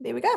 There we go.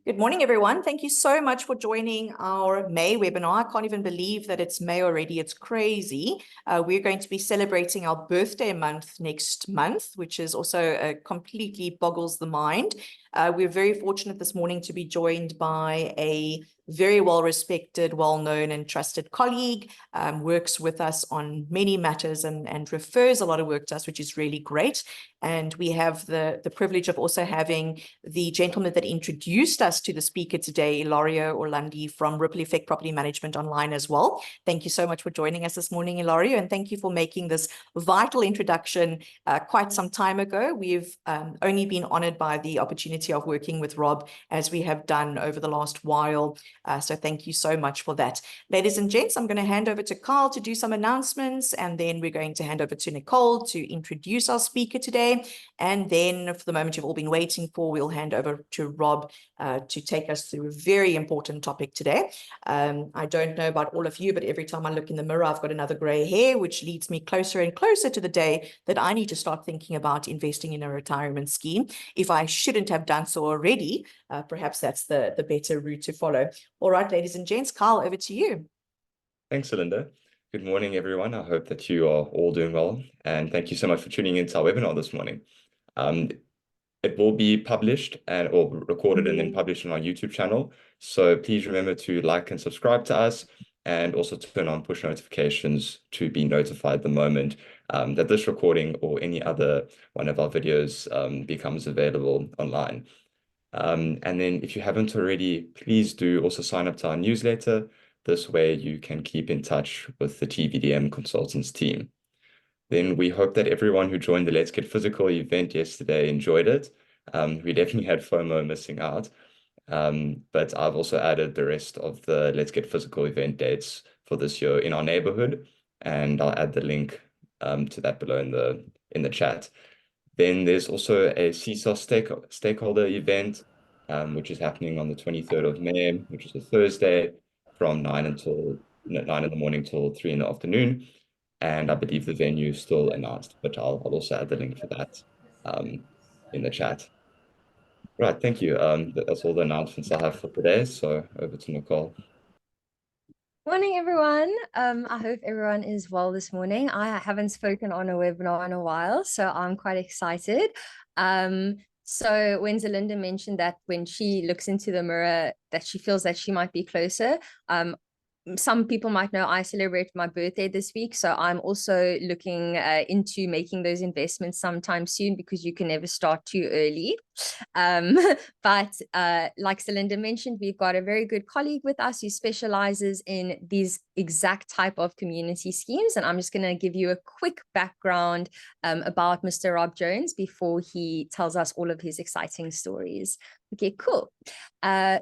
Good morning, everyone. Thank you so much for joining our May webinar. I can't even believe that it's May already. It's crazy. We're going to be celebrating our birthday month next month, which is also completely boggles the mind. We're very fortunate this morning to be joined by a very well-respected, well-known and trusted colleague, works with us on many matters and refers a lot of work to us, which is really great. And we have the privilege of also having the gentleman that introduced us to the speaker today, Ilario Orlandi from Ripple Effect Property Management Online as well. Thank you so much for joining us this morning, Ilario, and thank you for making this vital introduction quite some time ago. We've only been honored by the opportunity of working with Rob as we have done over the last while. So thank you so much for that. Ladies and gents, I'm going to hand over to Carl to do some announcements, and then we're going to hand over to Nicole to introduce our speaker today. And then for the moment you've all been waiting for, we'll hand over to Rob to take us through a very important topic today. I don't know about all of you, but every time I look in the mirror, I've got another gray hair, which leads me closer and closer to the day that I need to start thinking about investing in a retirement scheme. If I shouldn't have done so already, perhaps that's the better route to follow. All right, ladies and gents, Carl, over to you. Thanks, Linda. Good morning, everyone. I hope that you are all doing well. And thank you so much for tuning into our webinar this morning. It will be published or recorded and then published on our YouTube channel. So please remember to like and subscribe to us, and also turn on push notifications to be notified the moment that this recording or any other one of our videos becomes available online. And then if you haven't already, please do also sign up to our newsletter. This way you can keep in touch with the TVDM Consultants team. Then we hope that everyone who joined the Let's Get Physical event yesterday enjoyed it. We definitely had FOMO missing out. But I've also added the rest of the Let's Get Physical event dates for this year in our neighborhood, and I'll add the link to that below in the chat. Then there's also a CSOS stakeholder event, which is happening on the 23rd of May, which is a Thursday, from 9 in the morning till 3 in the afternoon. And I believe the venue is still announced, but I'll also add the link for that in the chat. Right, thank you. That's all the announcements I have for today. So over to Nicole. Morning, everyone. I hope everyone is well this morning. I haven't spoken on a webinar in a while, so I'm quite excited. So when Zelinda mentioned that when she looks into the mirror, that she feels that she might be closer, some people might know I celebrate my birthday this week, so I'm also looking into making those investments sometime soon, because you can never start too early. But like Zelinda mentioned, we've got a very good colleague with us who specializes in these exact type of community schemes, and I'm just going to give you a quick background about Mr. Rob Jones before he tells us all of his exciting stories. Okay, cool.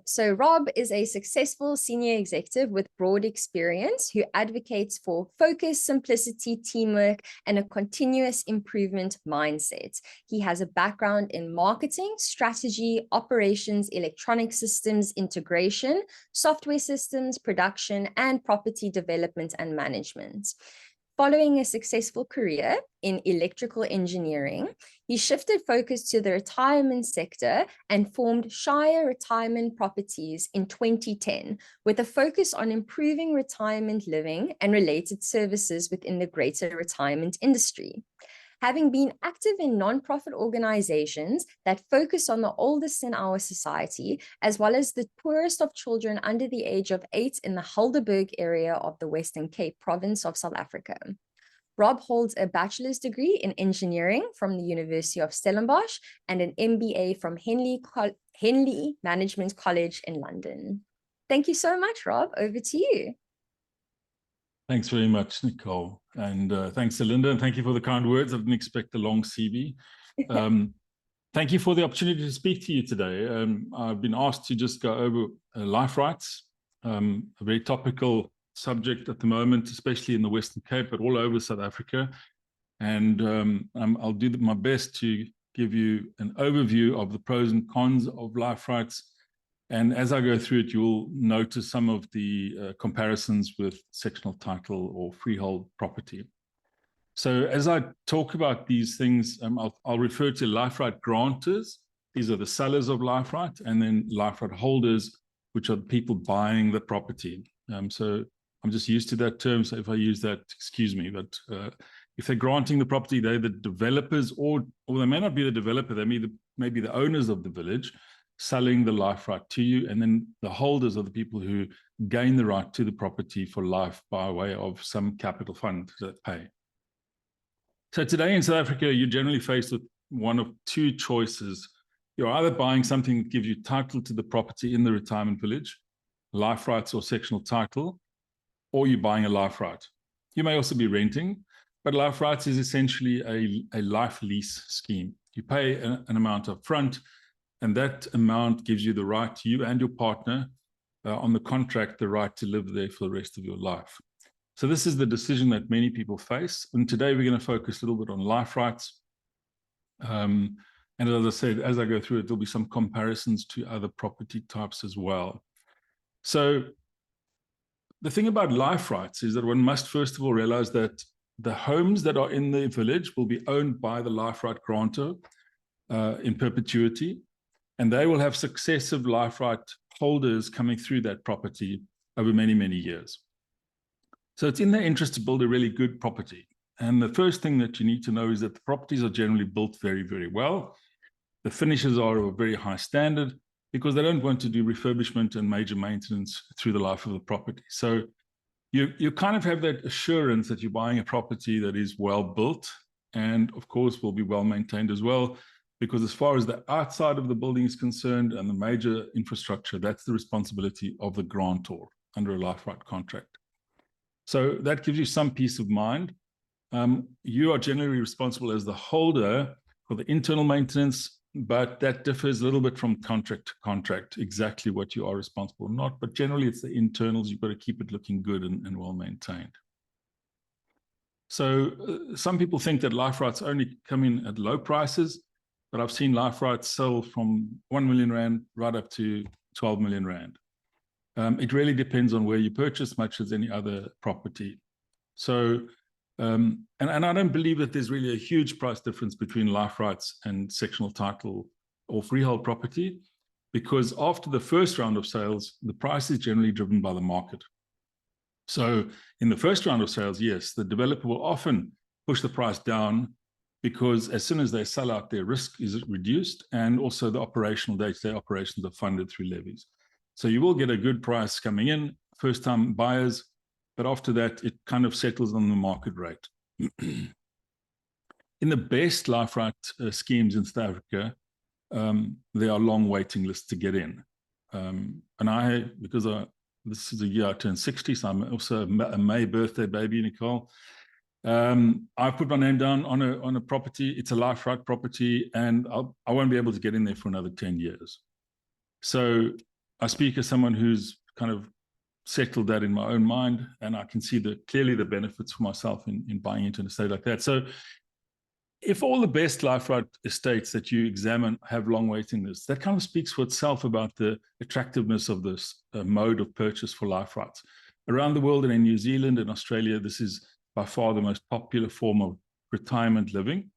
So Rob is a successful senior executive with broad experience who advocates for focus, simplicity, teamwork, and a continuous improvement mindset. He has a background in marketing, strategy, operations, electronic systems integration, software systems, production, and property development and management. Following a successful career in electrical engineering, he shifted focus to the retirement sector and formed Shire Retirement Properties in 2010, with a focus on improving retirement living and related services within the greater retirement industry. Having been active in non-profit organizations that focus on the oldest in our society, as well as the poorest of children under the age of 8 in the Helderberg area of the Western Cape province of South Africa. Rob holds a bachelor's degree in engineering from the University of Stellenbosch and an MBA from Henley Management College in London. Thank you so much, Rob. Over to you. Thanks very much, Nicole. And thanks, Zelinda, and thank you for the kind words. I didn't expect a long CV. Thank you for the opportunity to speak to you today. I've been asked to just go over life rights, a very topical subject at the moment, especially in the Western Cape, but all over South Africa. And I'll do my best to give you an overview of the pros and cons of life rights. And as I go through it, you'll notice some of the comparisons with sectional title or freehold property. So as I talk about these things, I'll refer to life right grantors These are the sellers of life right, and then life right holders, which are the people buying the property. So I'm just used to that term, so if I use that, excuse me, but if they're granting the property, they're the developers, or they may not be the developer, they may be the owners of the village, selling the life right to you, and then the holders are the people who gain the right to the property for life by way of some capital fund that pay. So today in South Africa, you're generally faced with one of two choices. You're either buying something that gives you title to the property in the retirement village, life rights or sectional title, or you're buying a life right. You may also be renting, but life rights is essentially a life lease scheme. You pay an amount up front, and that amount gives you the right, you and your partner, on the contract, the right to live there for the rest of your life. So this is the decision that many people face. And today we're going to focus a little bit on life rights. And as I said, as I go through it, there'll be some comparisons to other property types as well. So the thing about life rights is that one must first of all realize that the homes that are in the village will be owned by the life right grantor in perpetuity, and they will have successive life right holders coming through that property over many, many years. So it's in their interest to build a really good property. And the first thing that you need to know is that the properties are generally built very, very well. The finishes are of a very high standard because they don't want to do refurbishment and major maintenance through the life of the property. So you kind of have that assurance that you're buying a property that is well built and, of course, will be well maintained as well, because as far as the outside of the building is concerned and the major infrastructure, that's the responsibility of the grantor under a life right contract. So that gives you some peace of mind. You are generally responsible as the holder for the internal maintenance, but that differs a little bit from contract to contract, exactly what you are responsible or not. But generally, it's the internals. You've got to keep it looking good and well maintained. So some people think that life rights only come in at low prices, but I've seen life rights sell from 1 million Rand right up to 12 million Rand. It really depends on where you purchase, much as any other property. So, and I don't believe that there's really a huge price difference between life rights and sectional title or freehold property, because after the first round of sales, the price is generally driven by the market. So in the first round of sales, yes, the developer will often push the price down because as soon as they sell out, their risk is reduced, and also the operational day-to-day operations are funded through levies. So you will get a good price coming in, first-time buyers, but after that, it kind of settles on the market rate. In the best life right schemes in South Africa, there are long waiting lists to get in. And because this is a year I turned 60, so I'm also a May birthday baby, Nicole. I put my name down on a property. It's a life right property, and I won't be able to get in there for another 10 years. So I speak as someone who's kind of settled that in my own mind, and I can see clearly the benefits for myself in buying into an estate like that. So if all the best life right estates that you examine have long waiting lists, that kind of speaks for itself about the attractiveness of this mode of purchase for life rights. Around the world and in New Zealand and Australia, this is by far the most popular form of retirement living.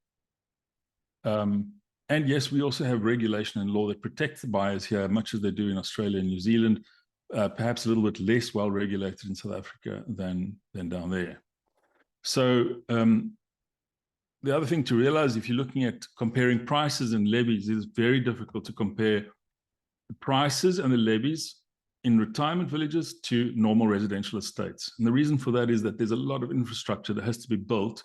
And yes, we also have regulation and law that protects the buyers here, much as they do in Australia and New Zealand, perhaps a little bit less well regulated in South Africa than down there. So the other thing to realize, if you're looking at comparing prices and levies, it's very difficult to compare the prices and the levies in retirement villages to normal residential estates. And the reason for that is that there's a lot of infrastructure that has to be built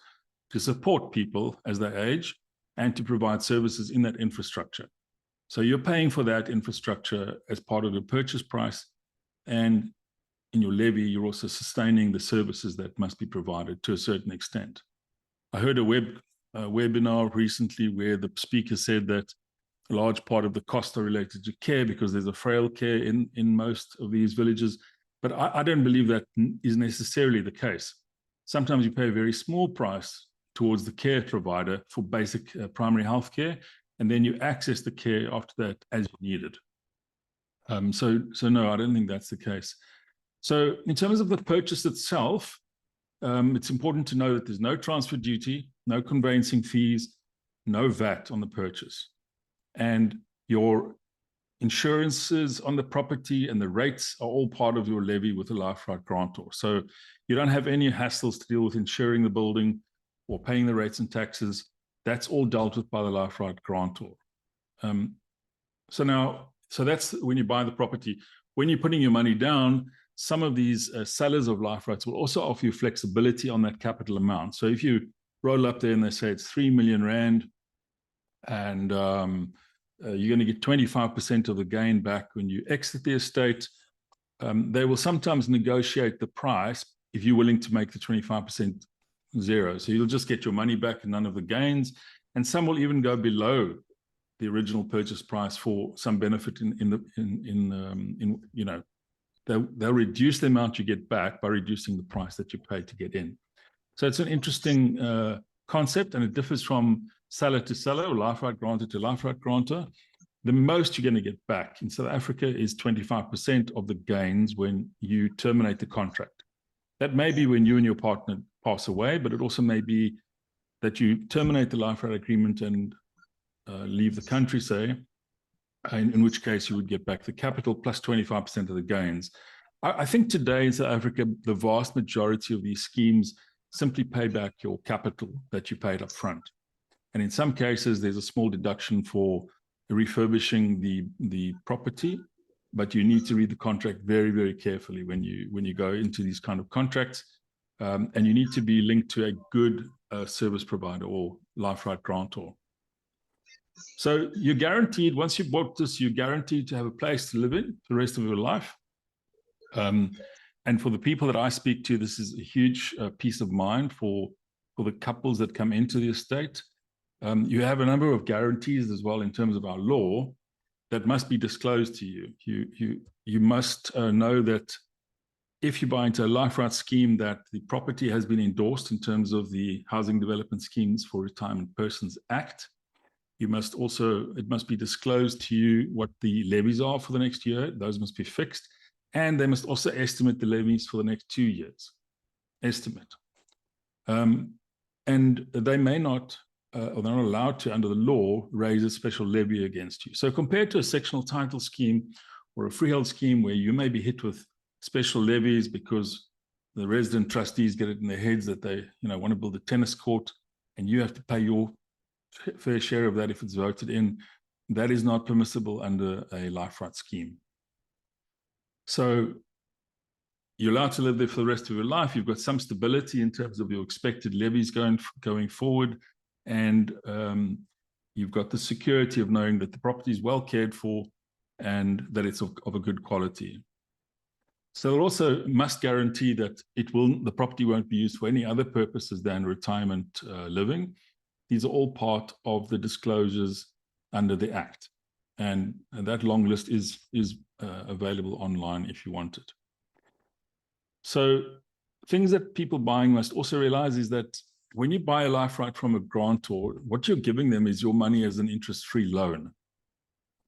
to support people as they age and to provide services in that infrastructure. So you're paying for that infrastructure as part of the purchase price, and in your levy, you're also sustaining the services that must be provided to a certain extent. I heard a webinar recently where the speaker said that a large part of the costs are related to care because there's a frail care in most of these villages. But I don't believe that is necessarily the case. Sometimes you pay a very small price towards the care provider for basic primary health care, and then you access the care after that as you need it. So no, I don't think that's the case. So in terms of the purchase itself, it's important to know that there's no transfer duty, no conveyancing fees, no VAT on the purchase. And Your insurances on the property and the rates are all part of your levy with the life right grantor. So you don't have any hassles to deal with insuring the building or paying the rates and taxes. That's all dealt with by the life right grantor. So that's when you buy the property. When you're putting your money down, some of these sellers of life rights will also offer you flexibility on that capital amount. So if you roll up there and they say it's 3 million rand, and you're going to get 25% of the gain back when you exit the estate, they will sometimes negotiate the price if you're willing to make the 25% zero. So you'll just get your money back and none of the gains. And some will even go below the original purchase price for some benefit they'll reduce the amount you get back by reducing the price that you pay to get in. So it's an interesting concept, and it differs from seller to seller, or life right grantor to life right grantor. The most you're going to get back in South Africa is 25% of the gains when you terminate the contract. That may be when you and your partner pass away, but it also may be that you terminate the life right agreement and leave the country, say, in which case you would get back the capital plus 25% of the gains. I think today in South Africa, the vast majority of these schemes simply pay back your capital that you paid up front. And in some cases, there's a small deduction for refurbishing the property, but you need to read the contract very, very carefully when you go into these kind of contracts. And you need to be linked to a good service provider or life right grantor. So you're guaranteed, once you bought this, you're guaranteed to have a place to live in for the rest of your life. And for the people that I speak to, this is a huge peace of mind for the couples that come into the estate. You have a number of guarantees as well in terms of our law that must be disclosed to you. You must know that if you buy into a life right scheme, that the property has been endorsed in terms of the Housing Development Schemes for Retirement Persons Act. It must be disclosed to you what the levies are for the next year. Those must be fixed. And they must also estimate the levies for the next 2 years. Estimate. And they may not, or they're not allowed to, under the law, raise a special levy against you. So compared to a sectional title scheme or a freehold scheme where you may be hit with special levies because the resident trustees get it in their heads that they want to build a tennis court and you have to pay your fair share of that if it's voted in, that is not permissible under a life right scheme. So you're allowed to live there for the rest of your life. You've got some stability in terms of your expected levies going forward, and you've got the security of knowing that the property is well cared for and that it's of a good quality. So it also must guarantee that the property won't be used for any other purposes than retirement living. These are all part of the disclosures under the Act. And that long list is available online if you want it. So things that people buying must also realize is that when you buy a life right from a grantor, what you're giving them is your money as an interest-free loan.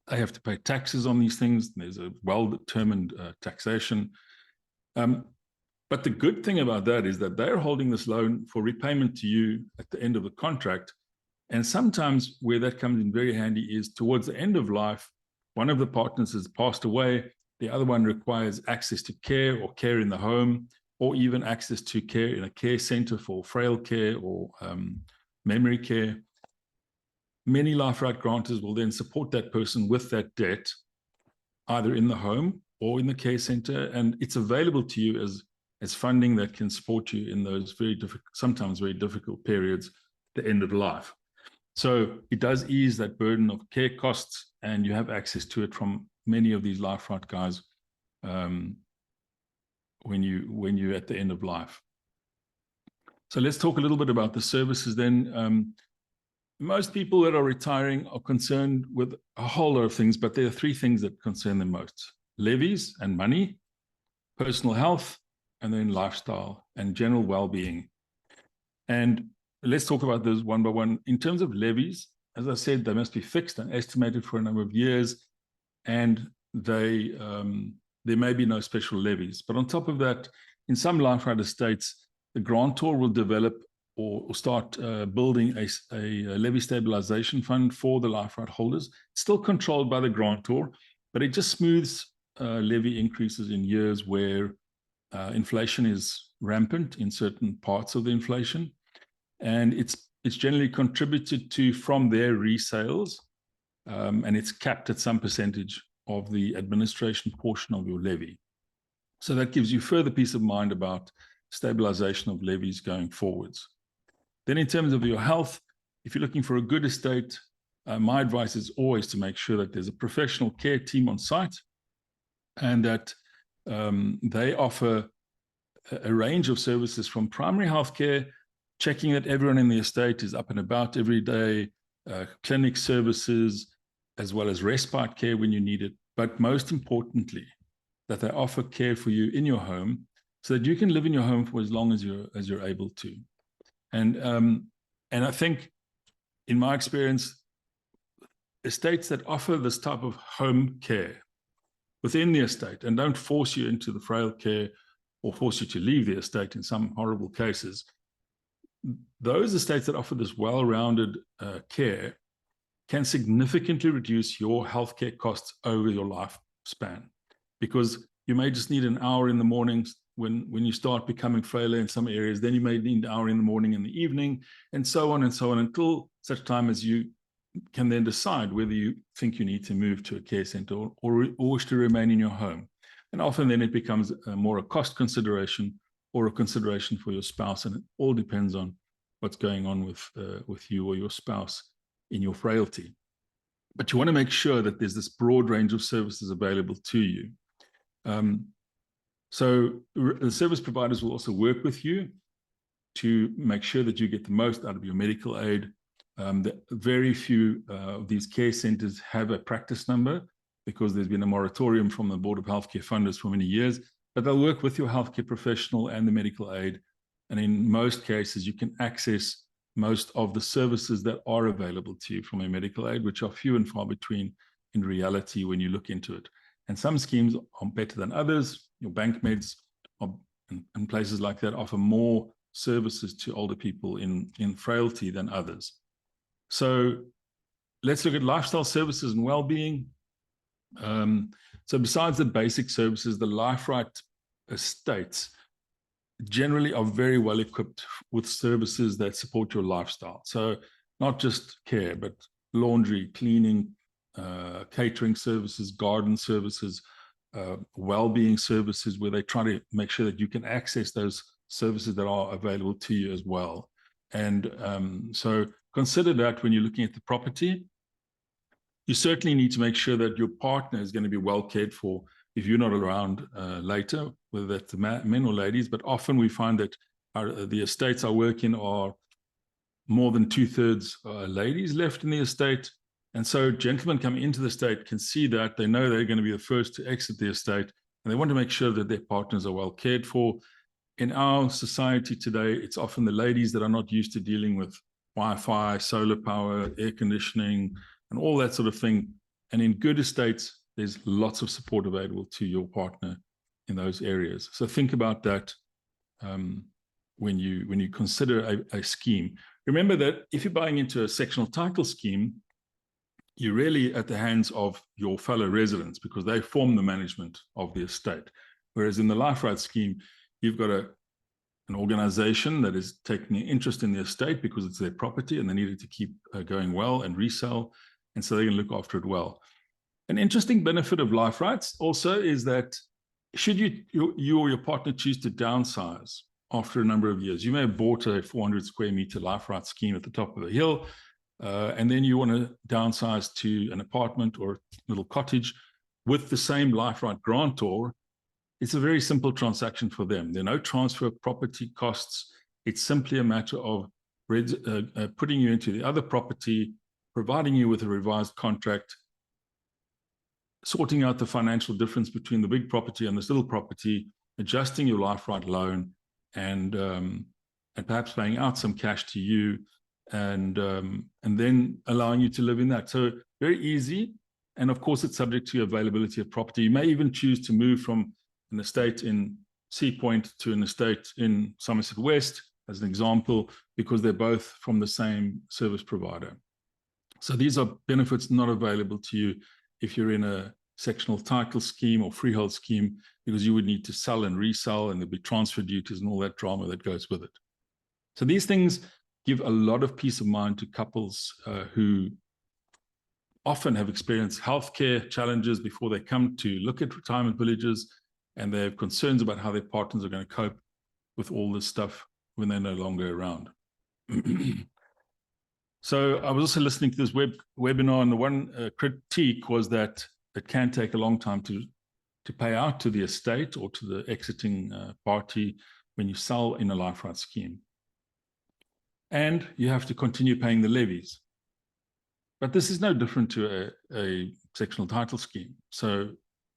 They have to pay taxes on these things. There's a well-determined taxation. But the good thing about that is that they're holding this loan for repayment to you at the end of the contract. And sometimes where that comes in very handy is towards the end of life, one of the partners has passed away, the other one requires access to care or care in the home, or even access to care in a care center for frail care or memory care. Many life right grantors will then support that person with that debt, either in the home or in the care center, and it's available to you as funding that can support you in those sometimes very difficult periods at the end of life. So it does ease that burden of care costs, and you have access to it from many of these life right guys when you're at the end of life. So let's talk a little bit about the services then. Most people that are retiring are concerned with a whole lot of things, but there are 3 things that concern them most: levies and money, personal health, and then lifestyle and general well-being. And let's talk about those one by one. In terms of levies, as I said, they must be fixed and estimated for a number of years, and there may be no special levies. But on top of that, in some life right estates, the grantor will develop or start building a levy stabilization fund for the life right holders. It's still controlled by the grantor, but it just smooths levy increases in years where inflation is rampant in certain parts of the inflation. And it's generally contributed to from their resales, and it's capped at some percentage of the administration portion of your levy. So that gives you further peace of mind about stabilization of levies going forwards. Then in terms of your health, if you're looking for a good estate, my advice is always to make sure that there's a professional care team on site and that they offer a range of services from primary healthcare, checking that everyone in the estate is up and about every day, clinic services, as well as respite care when you need it. But most importantly, that they offer care for you in your home so that you can live in your home for as long as you're able to. And I think, in my experience, estates that offer this type of home care within the estate and don't force you into the frail care or force you to leave the estate in some horrible cases, those estates that offer this well-rounded care can significantly reduce your healthcare costs over your lifespan, because you may just need an hour in the mornings when you start becoming frailer in some areas, then you may need an hour in the morning and the evening, and so on, until such time as you can then decide whether you think you need to move to a care center or wish to remain in your home. And often then it becomes more a cost consideration or a consideration for your spouse, and it all depends on what's going on with you or your spouse in your frailty. But you want to make sure that there's this broad range of services available to you. So the service providers will also work with you to make sure that you get the most out of your medical aid. Very few of these care centers have a practice number because there's been a moratorium from the Board of Healthcare Funders for many years, but they'll work with your healthcare professional and the medical aid. And in most cases, you can access most of the services that are available to you from a medical aid, which are few and far between in reality when you look into it. And some schemes are better than others. Your bank meds and places like that offer more services to older people in frailty than others. So let's look at lifestyle services and well-being. So besides the basic services, the Life Right estates generally are very well equipped with services that support your lifestyle. So not just care, but laundry, cleaning, catering services, garden services, well-being services, where they try to make sure that you can access those services that are available to you as well. And so consider that when you're looking at the property. You certainly need to make sure that your partner is going to be well cared for if you're not around later, whether that's the men or ladies. But often we find that the estates I work in are more than 2/3 ladies left in the estate. And so gentlemen coming into the estate can see that, they know they're going to be the first to exit the estate, and they want to make sure that their partners are well cared for. In our society today, it's often the ladies that are not used to dealing with Wi-Fi, solar power, air conditioning, and all that sort of thing. And in good estates, there's lots of support available to your partner in those areas. So think about that when you consider a scheme. Remember that if you're buying into a sectional title scheme, you're really at the hands of your fellow residents because they form the management of the estate. Whereas in the Life Right scheme, you've got an organization that is taking an interest in the estate because it's their property and they need it to keep going well and resell. And so they can look after it well. An interesting benefit of Life Rights also is that should you or your partner choose to downsize after a number of years, you may have bought a 400 square meter Life Rights scheme at the top of the hill, and then you want to downsize to an apartment or a little cottage with the same Life Right grantor. It's a very simple transaction for them. There are no transfer property costs. It's simply a matter of putting you into the other property, providing you with a revised contract, sorting out the financial difference between the big property and this little property, adjusting your Life Right loan, and perhaps paying out some cash to you, and then allowing you to live in that. So very easy. And of course, it's subject to availability of property. You may even choose to move from an estate in Sea Point to an estate in Somerset West, as an example, because they're both from the same service provider. So these are benefits not available to you if you're in a sectional title scheme or freehold scheme, because you would need to sell and resell, and there'd be transfer duties and all that drama that goes with it. So these things give a lot of peace of mind to couples who often have experienced healthcare challenges before they come to look at retirement villages, and they have concerns about how their partners are going to cope with all this stuff when they're no longer around. So I was also listening to this webinar, and the one critique was that it can take a long time to pay out to the estate or to the exiting party when you sell in a life right scheme. And you have to continue paying the levies. But this is no different to a sectional title scheme. So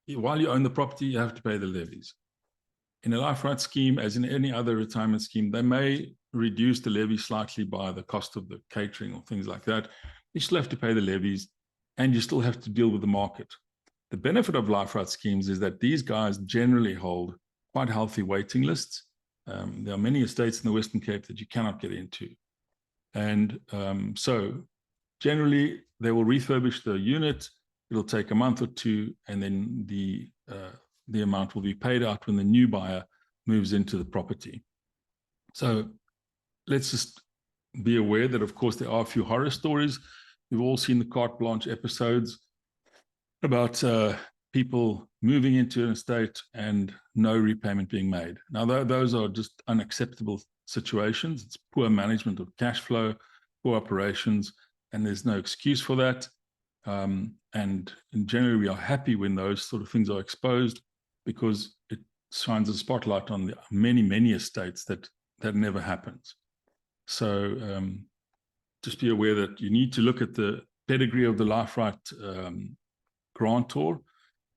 while you own the property, you have to pay the levies. In a life right scheme, as in any other retirement scheme, they may reduce the levy slightly by the cost of the catering or things like that. You still have to pay the levies, and you still have to deal with the market. The benefit of life right schemes is that these guys generally hold quite healthy waiting lists. There are many estates in the Western Cape that you cannot get into. And so generally, they will refurbish the unit. It'll take a month or two, and then the amount will be paid out when the new buyer moves into the property. So let's just be aware that, of course, there are a few horror stories. We've all seen the carte blanche episodes about people moving into an estate and no repayment being made. Now, those are just unacceptable situations. It's poor management of cash flow, poor operations, and there's no excuse for that. And generally, we are happy when those sort of things are exposed, because it shines a spotlight on the many estates that never happens. So just be aware that you need to look at the pedigree of the life right grantor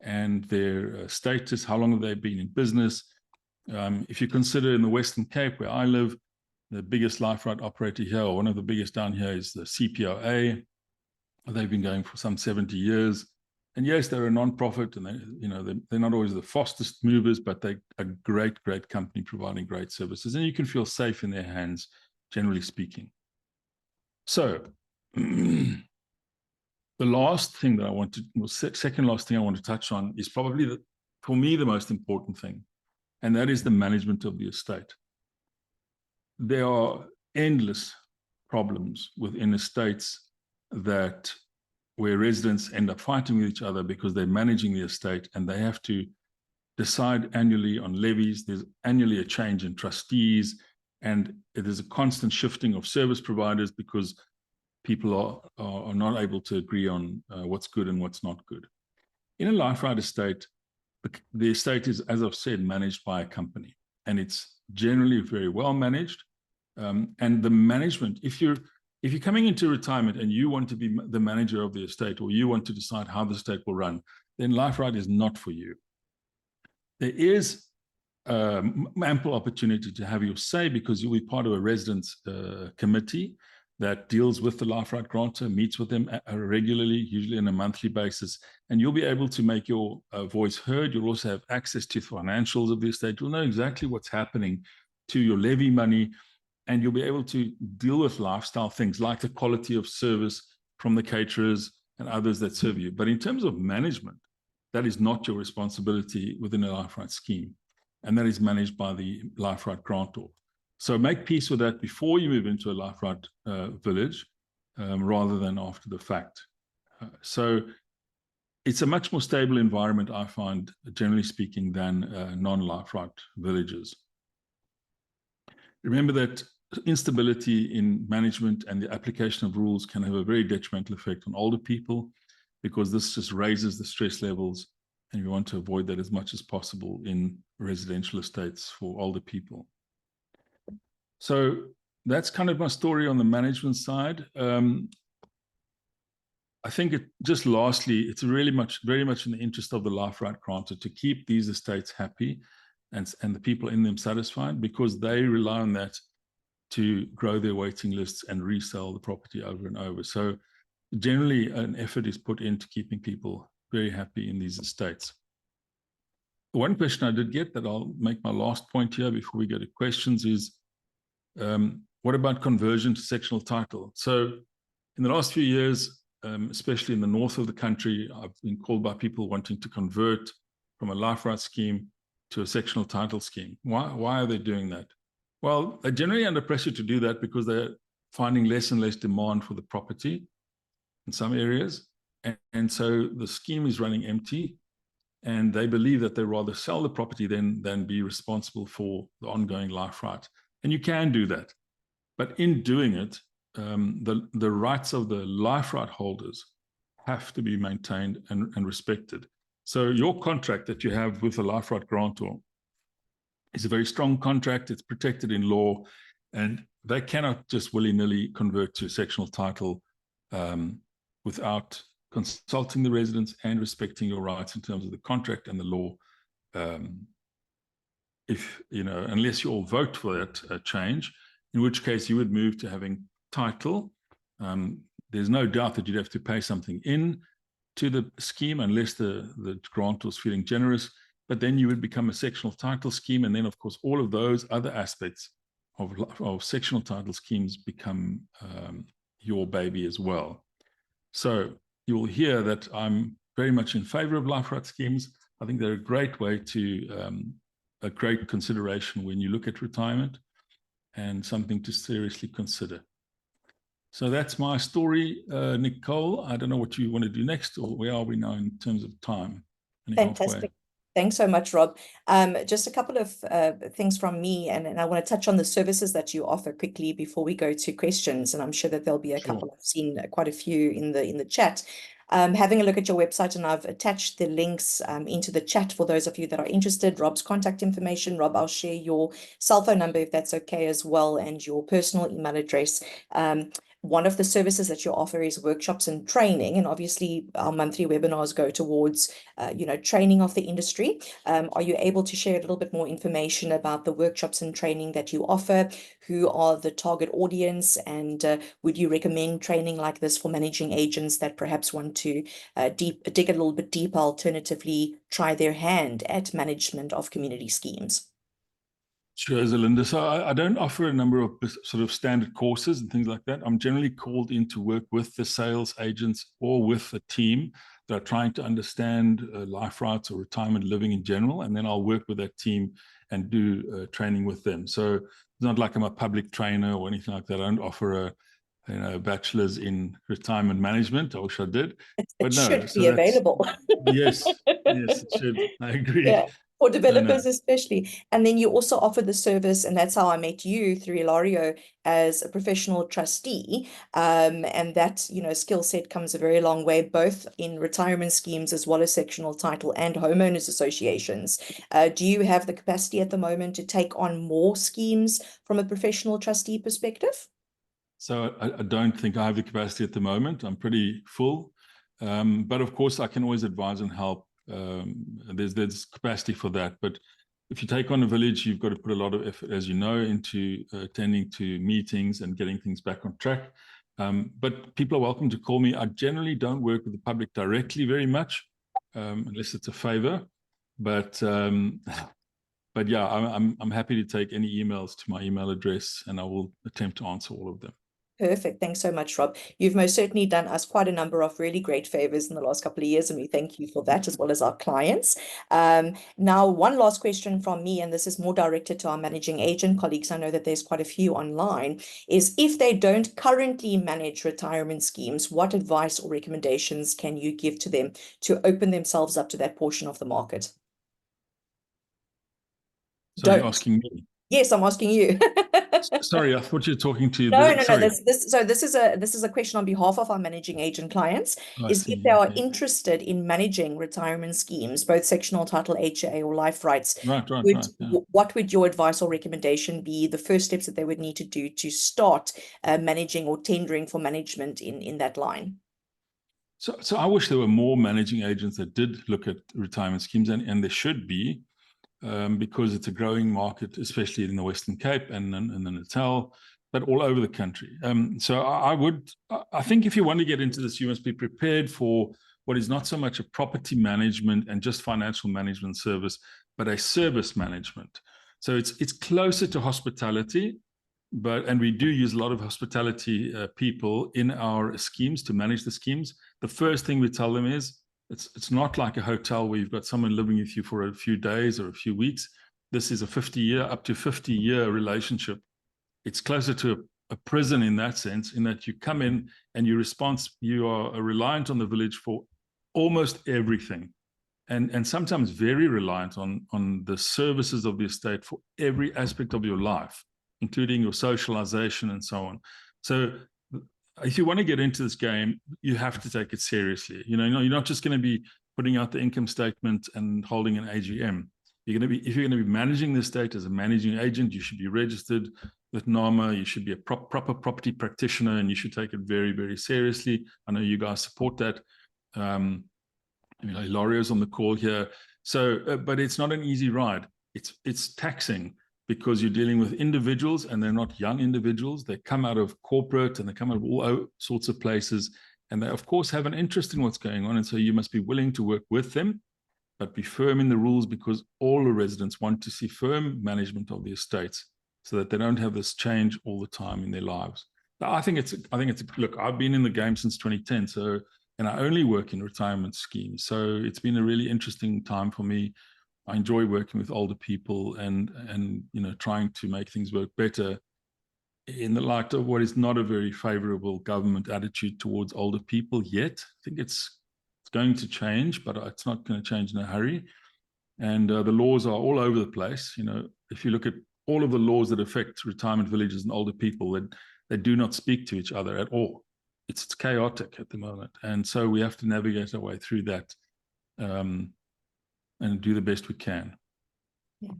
and their status, how long have they been in business. If you consider in the Western Cape, where I live, the biggest life right operator here, or one of the biggest down here, is the CPOA. They've been going for some 70 years. And yes, they're a non-profit, and they're not always the fastest movers, but they're a great company providing great services, and you can feel safe in their hands, generally speaking. So the last thing that I want to, well, second last thing I want to touch on is probably, for me, the most important thing, and that is the management of the estate. There are endless problems within estates where residents end up fighting with each other because they're managing the estate, and they have to decide annually on levies. There's annually a change in trustees, and it is a constant shifting of service providers because people are not able to agree on what's good and what's not good. In a life right estate, the estate is, as I've said, managed by a company, and it's generally very well managed. And the management, if you're coming into retirement and you want to be the manager of the estate, or you want to decide how the estate will run, then life right is not for you. There is ample opportunity to have your say, because you'll be part of a residents committee that deals with the life right grantor, meets with them regularly, usually on a monthly basis, and you'll be able to make your voice heard. You'll also have access to financials of the estate. You'll know exactly what's happening to your levy money, and you'll be able to deal with lifestyle things like the quality of service from the caterers and others that serve you. But in terms of management, that is not your responsibility within a life right scheme, and that is managed by the life right grantor. So make peace with that before you move into a life right village, rather than after the fact. So it's a much more stable environment, I find, generally speaking, than non-life right villages. Remember that instability in management and the application of rules can have a very detrimental effect on older people, because this just raises the stress levels, and we want to avoid that as much as possible in residential estates for older people. So that's kind of my story on the management side. I think just lastly, it's very much in the interest of the life right grantor to keep these estates happy and the people in them satisfied, because they rely on that to grow their waiting lists and resell the property over and over. So generally an effort is put into keeping people very happy in these estates. One question I did get that I'll make my last point here before we go to questions is, What about conversion to sectional title? So in the last few years, especially in the north of the country, I've been called by people wanting to convert from a life rights scheme to a sectional title scheme. Why are they doing that? Well, they're generally under pressure to do that because they're finding less and less demand for the property in some areas. And so the scheme is running empty, and they believe that they rather sell the property than be responsible for the ongoing life right. And you can do that. But in doing it, the rights of the life right holders have to be maintained and respected. So your contract that you have with a life right grantor is a very strong contract. It's protected in law, and they cannot just willy-nilly convert to a sectional title without consulting the residents and respecting your rights in terms of the contract and the law. If, you know, unless you all vote for that change, in which case you would move to having title. There's no doubt that you'd have to pay something in to the scheme unless the grantor is feeling generous, but then you would become a sectional title scheme. And then, of course, all of those other aspects of sectional title schemes become your baby as well. So you will hear that I'm very much in favor of life rights schemes. I think they're a great way to, a great consideration when you look at retirement, and something to seriously consider. So that's my story, Nicole. I don't know what you want to do next, or where are we now in terms of time? Fantastic. Thanks so much, Rob. Just a couple of things from me, and I want to touch on the services that you offer quickly before we go to questions. And I'm sure that there'll be a couple. I've seen quite a few in the chat. Having a look at your website, and I've attached the links into the chat for those of you that are interested. Rob's contact information. Rob, I'll share your cell phone number if that's okay as well, and your personal email address. One of the services that you offer is workshops and training, and obviously our monthly webinars go towards, training of the industry. Are you able to share a little bit more information about the workshops and training that you offer? Who are the target audience, and would you recommend training like this for managing agents that perhaps want to dig a little bit deeper, alternatively try their hand at management of community schemes? Sure, Zelinda. So I don't offer a number of sort of standard courses and things like that. I'm generally called in to work with the sales agents or with a team that are trying to understand life rights or retirement living in general, and then I'll work with that team and do training with them. So it's not like I'm a public trainer or anything like that. I don't offer a bachelor's in retirement management. I wish I did. It should be available. Yes, it should. I agree. Yeah. For developers especially. And then you also offer the service, and that's how I met you, through Ilario, as a professional trustee. And that, skill set comes a very long way, both in retirement schemes as well as sectional title and homeowners associations. Do you have the capacity at the moment to take on more schemes from a professional trustee perspective? So I don't think I have the capacity at the moment. I'm pretty full. But of course, I can always advise and help. There's capacity for that, but if you take on a village, you've got to put a lot of effort, as you know, into attending to meetings and getting things back on track. But people are welcome to call me. I generally don't work with the public directly very much, unless it's a favor. But yeah, I'm happy to take any emails to my email address, and I will attempt to answer all of them. Perfect. Thanks so much, Rob. You've most certainly done us quite a number of really great favors in the last couple of years, and we thank you for that, as well as our clients. Now, one last question from me, and this is more directed to our managing agent colleagues. I know that there's quite a few online, is if they don't currently manage retirement schemes, what advice or recommendations can you give to them to open themselves up to that portion of the market? So you're asking me? Yes, I'm asking you. Sorry, I thought you were talking to No. This is a question on behalf of our managing agent clients. If they are interested in managing retirement schemes, both sectional title, HA, or life rights, what would your advice or recommendation be, the first steps that they would need to do to start managing or tendering for management in that line? So I wish there were more managing agents that did look at retirement schemes, and there should be. Because it's a growing market, especially in the Western Cape and the Natal, but all over the country. So I think if you want to get into this, you must be prepared for what is not so much a property management and just financial management service, but a service management. So it's closer to hospitality, and we do use a lot of hospitality people in our schemes to manage the schemes. The first thing we tell them is, it's not like a hotel where you've got someone living with you for a few days or a few weeks. This is a 50-year, up to 50-year relationship. It's closer to a prison in that sense, in that you come in and you are reliant on the village for almost everything. And sometimes very reliant on the services of the estate for every aspect of your life, including your socialization and so on. So if you want to get into this game, you have to take it seriously. You're not just going to be putting out the income statement and holding an AGM. If you're going to be managing the estate as a managing agent, you should be registered with NAMA. You should be a proper property practitioner, and you should take it very, very seriously. I know you guys support that. Hilario's on the call here. So, but it's not an easy ride. It's taxing, because you're dealing with individuals, and they're not young individuals. They come out of corporate, and they come out of all sorts of places, and they of course have an interest in what's going on. And so you must be willing to work with them, but be firm in the rules, because all the residents want to see firm management of the estates, so that they don't have this change all the time in their lives. I think it's look, I've been in the game since 2010, and I only work in retirement schemes. So it's been a really interesting time for me. I enjoy working with older people and trying to make things work better in the light of what is not a very favorable government attitude towards older people yet. I think it's going to change, but it's not going to change in a hurry. And the laws are all over the place. If you look at all of the laws that affect retirement villages and older people, they do not speak to each other at all. It's chaotic at the moment. And so we have to navigate our way through that and do the best we can. Yeah.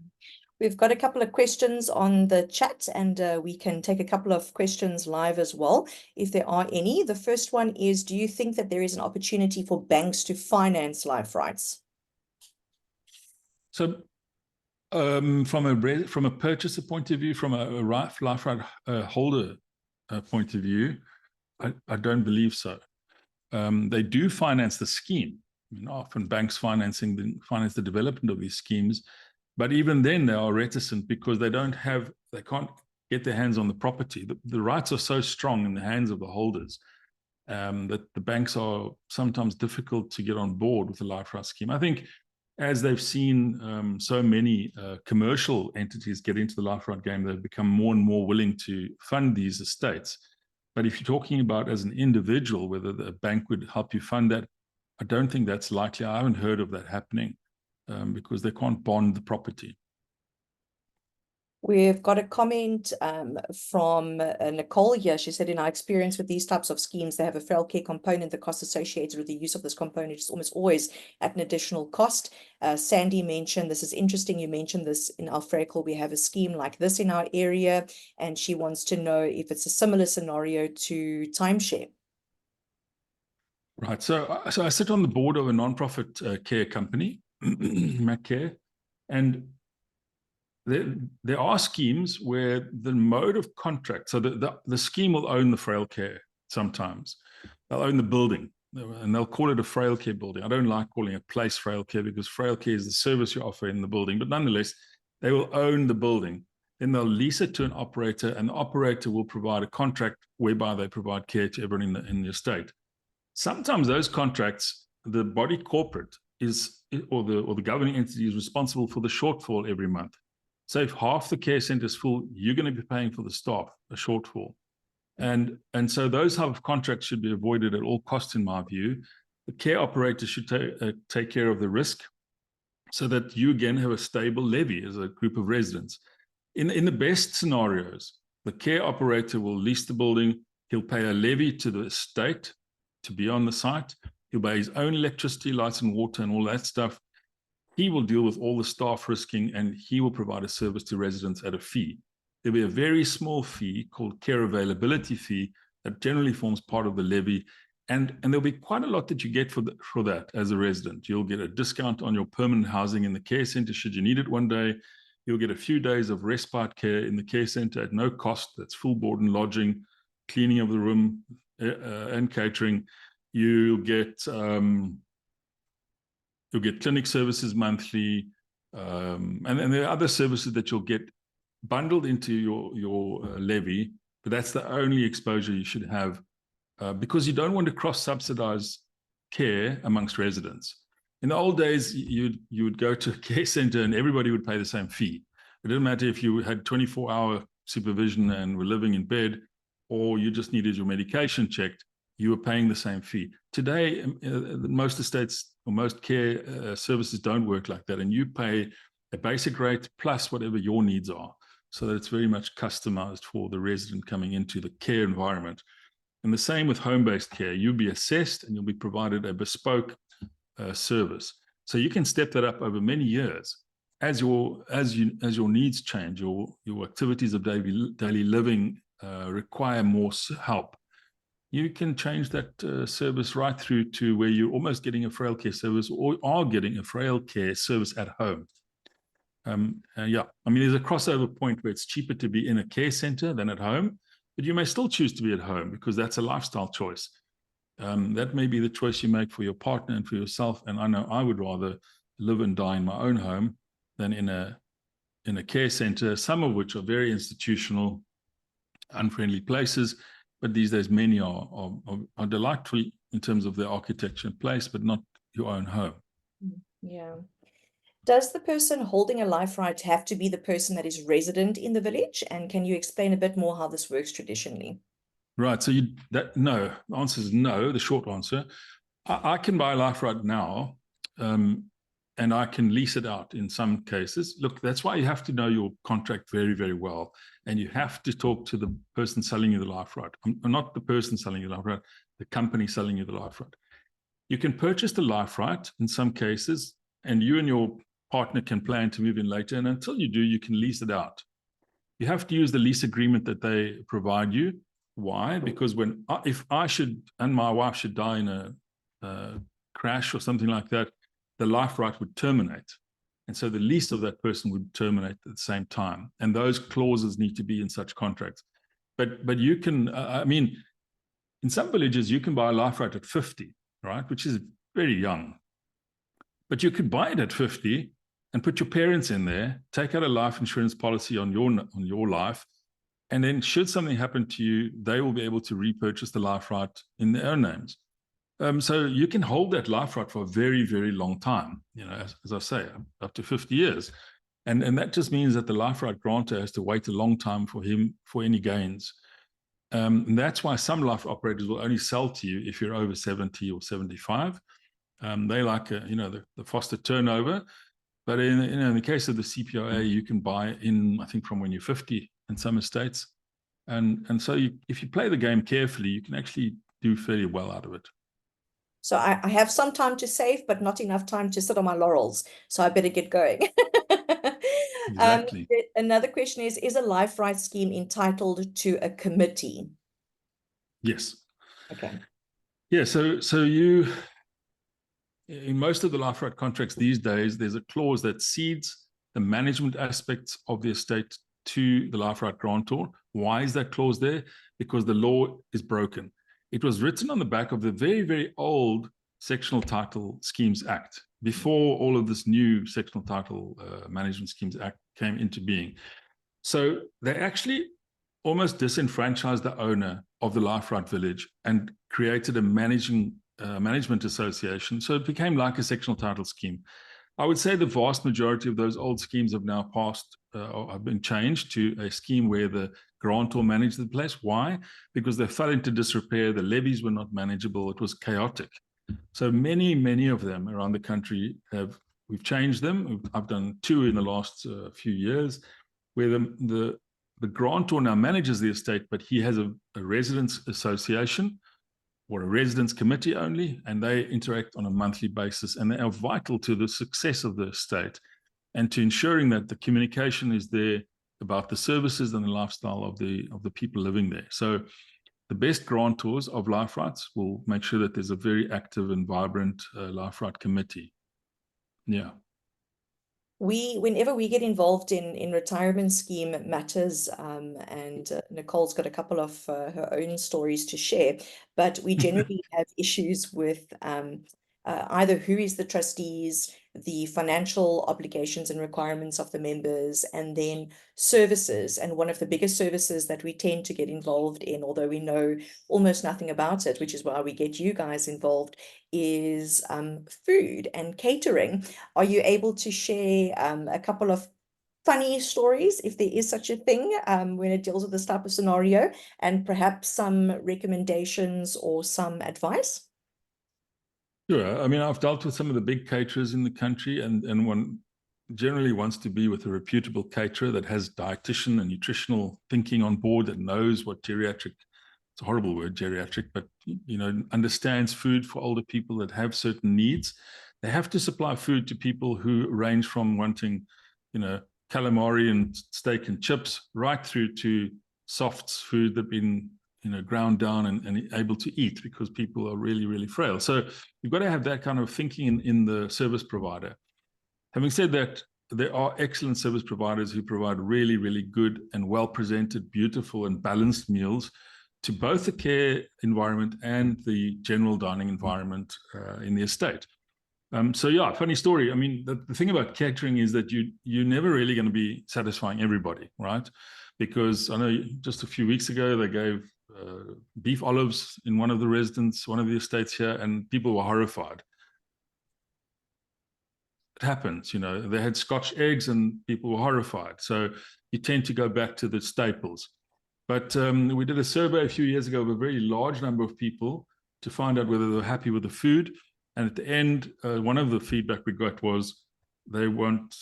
We've got a couple of questions on the chat, and we can take a couple of questions live as well, if there are any. The first one is, do you think that there is an opportunity for banks to finance life rights? So from a purchaser point of view, from a life right holder point of view, I don't believe so. They do finance the scheme. Often banks finance the development of these schemes, but even then they are reticent, because they can't get their hands on the property. The rights are so strong in the hands of the holders that the banks are sometimes difficult to get on board with the life right scheme. I think as they've seen so many commercial entities get into the life right game, they've become more and more willing to fund these estates. But if you're talking about as an individual, whether the bank would help you fund that, I don't think that's likely. I haven't heard of that happening because they can't bond the property. We've got a comment from Nicole here. She said, in our experience with these types of schemes, they have a frail care component. The cost associated with the use of this component is almost always at an additional cost. Sandy mentioned, this is interesting, you mentioned this in Alfrekel, we have a scheme like this in our area, and she wants to know if it's a similar scenario to timeshare. Right. So I sit on the board of a non-profit care company, MacCare, and there are schemes where the mode of contract, so the scheme will own the frail care sometimes. They'll own the building, and they'll call it a frail care building. I don't like calling it place frail care, because frail care is the service you offer in the building, but nonetheless, they will own the building. Then they'll lease it to an operator, and the operator will provide a contract whereby they provide care to everyone in the estate. Sometimes those contracts, the body corporate or the governing entity is responsible for the shortfall every month. So if half the care center is full, you're going to be paying for the staff a shortfall. And so those type of contracts should be avoided at all costs, in my view. The care operator should take care of the risk, so that you again have a stable levy as a group of residents. In the best scenarios, the care operator will lease the building. He'll pay a levy to the estate to be on the site. He'll pay his own electricity, lights and water and all that stuff. He will deal with all the staff risking, and he will provide a service to residents at a fee. There'll be a very small fee called care availability fee that generally forms part of the levy. And there'll be quite a lot that you get for that as a resident. You'll get a discount on your permanent housing in the care center should you need it one day. You'll get a few days of respite care in the care center at no cost. That's full board and lodging, cleaning of the room and catering. You'll get clinic services monthly, and there are other services that you'll get bundled into your levy, but that's the only exposure you should have, because you don't want to cross-subsidize care amongst residents. In the old days, you would go to a care center and everybody would pay the same fee. It didn't matter if you had 24-hour supervision and were living in bed, or you just needed your medication checked, you were paying the same fee. Today, most estates or most care services don't work like that, and you pay a basic rate plus whatever your needs are, so that it's very much customized for the resident coming into the care environment. And the same with home-based care. You'll be assessed and you'll be provided a bespoke service. So you can step that up over many years as your needs change, your activities of daily living require more help. You can change that service right through to where you're almost getting a frail care service or are getting a frail care service at home. Yeah, I mean, there's a crossover point where it's cheaper to be in a care center than at home, but you may still choose to be at home because that's a lifestyle choice. That may be the choice you make for your partner and for yourself. And I know I would rather live and die in my own home than in a care center, some of which are very institutional, unfriendly places. But these days, many are delightful in terms of their architecture and place, but not your own home. Yeah. Does the person holding a life right have to be the person that is resident in the village? And can you explain a bit more how this works traditionally? Right. So no. The answer is no. The short answer. I can buy a life right now, and I can lease it out in some cases. Look, that's why you have to know your contract very, very well, and you have to talk to the person selling you the life right. Not the person selling you the life right, the company selling you the life right. You can purchase the life right in some cases, and you and your partner can plan to move in later. And until you do, you can lease it out. You have to use the lease agreement that they provide you. Why? Because if I should and my wife should die in a crash or something like that, the life right would terminate. And so the lease of that person would terminate at the same time. And those clauses need to be in such contracts. But you can, I mean, in some villages, you can buy a life right at 50, right? Which is very young. But you could buy it at 50 and put your parents in there, take out a life insurance policy on your life, and then should something happen to you, they will be able to repurchase the life right in their own names. So you can hold that life right for a very, very long time, you know, as I say, up to 50 years. And that just means that the life right grantor has to wait a long time for any gains. And that's why some life operators will only sell to you if you're over 70 or 75. They like, the faster turnover. But in the case of the CPOA, you can buy in, I think, from when you're 50 in some estates. And so if you play the game carefully, you can actually do fairly well out of it. So I have some time to save, but not enough time to sit on my laurels. So I better get going. Exactly. Another question is a life right scheme entitled to a committee? Yes. Okay. Yeah, so you, in most of the life right contracts these days, there's a clause that cedes the management aspects of the estate to the life right grantor. Why is that clause there? Because the law is broken. It was written on the back of the very, very old Sectional Title Schemes Act, before all of this new Sectional Title Management Schemes Act came into being. So they actually almost disenfranchised the owner of the life right village and created a management association. So it became like a sectional title scheme. I would say the vast majority of those old schemes have now passed, or have been changed to a scheme where the grantor managed the place. Why? Because they fell into disrepair. The levies were not manageable. It was chaotic. So many of them around the country we've changed them. I've done 2 in the last few years, where the grantor now manages the estate, but he has a residents association or a residents committee only, and they interact on a monthly basis, and they are vital to the success of the estate and to ensuring that the communication is there about the services and the lifestyle of the people living there. So the best grantors of life rights will make sure that there's a very active and vibrant life right committee. Yeah. Whenever we get involved in retirement scheme matters, and Nicole's got a couple of her own stories to share, but we generally have issues with either who is the trustees, the financial obligations and requirements of the members, and then services. And one of the biggest services that we tend to get involved in, although we know almost nothing about it, which is why we get you guys involved, is food and catering. Are you able to share a couple of funny stories, if there is such a thing, when it deals with this type of scenario, and perhaps some recommendations or some advice? Sure. I mean, I've dealt with some of the big caterers in the country, and one generally wants to be with a reputable caterer that has dietitian and nutritional thinking on board, that knows what geriatric, it's a horrible word, geriatric, but, you know, understands food for older people that have certain needs. They have to supply food to people who range from wanting, you know, calamari and steak and chips right through to softs food that have been, you know, ground down and able to eat, because people are really, really frail. So you've got to have that kind of thinking in the service provider. Having said that, there are excellent service providers who provide really, really good and well-presented, beautiful and balanced meals to both the care environment and the general dining environment in the estate. So yeah, funny story. I mean, the thing about catering is that you're never really going to be satisfying everybody, right? Because I know just a few weeks ago, they gave beef olives in one of the estates here, and people were horrified. It happens, you know, they had Scotch eggs and people were horrified. So you tend to go back to the staples. But we did a survey a few years ago of a very large number of people to find out whether they were happy with the food. And at the end, one of the feedback we got was they want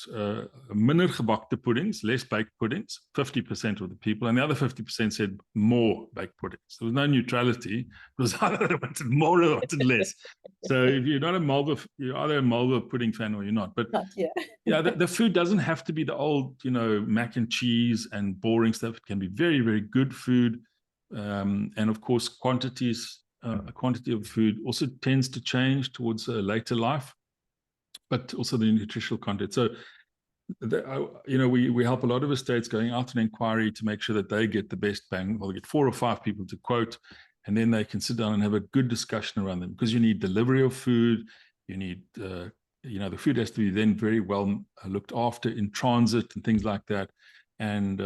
minder gebakte puddings, less baked puddings, 50% of the people. And the other 50% said more baked puddings. There was no neutrality. It was either they wanted more or they wanted less. So if you're not a Marlborough, you're either a Marlborough pudding fan or you're not. But yeah, the food doesn't have to be the old, you know, mac and cheese and boring stuff. It can be very, very good food. And of course, quantity of food also tends to change towards later life, but also the nutritional content. So, you know, we help a lot of estates going out an inquiry to make sure that they get the best bang. Well, they get 4 or 5 people to quote, and then they can sit down and have a good discussion around them, because you need delivery of food. You need, you know, the food has to be then very well looked after in transit and things like that. And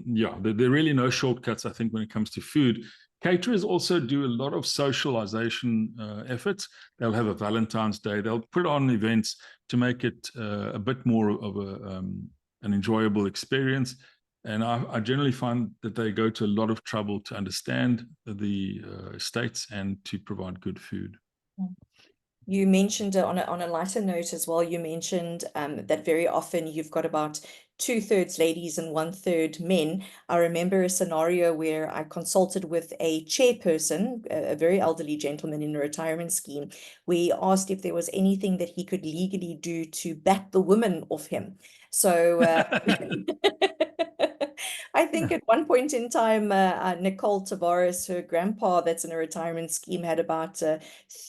yeah, there are really no shortcuts, I think, when it comes to food. Caterers also do a lot of socialization efforts. They'll have a Valentine's Day. They'll put on events to make it a bit more of an enjoyable experience. And I generally find that they go to a lot of trouble to understand the estates and to provide good food. You mentioned on a lighter note as well, you mentioned that very often you've got about 2/3 ladies and 1/3 men. I remember a scenario where I consulted with a chairperson, a very elderly gentleman in a retirement scheme. We asked if there was anything that he could legally do to back the women off him. So I think at one point in time, Nicole Tavares, her grandpa that's in a retirement scheme, had about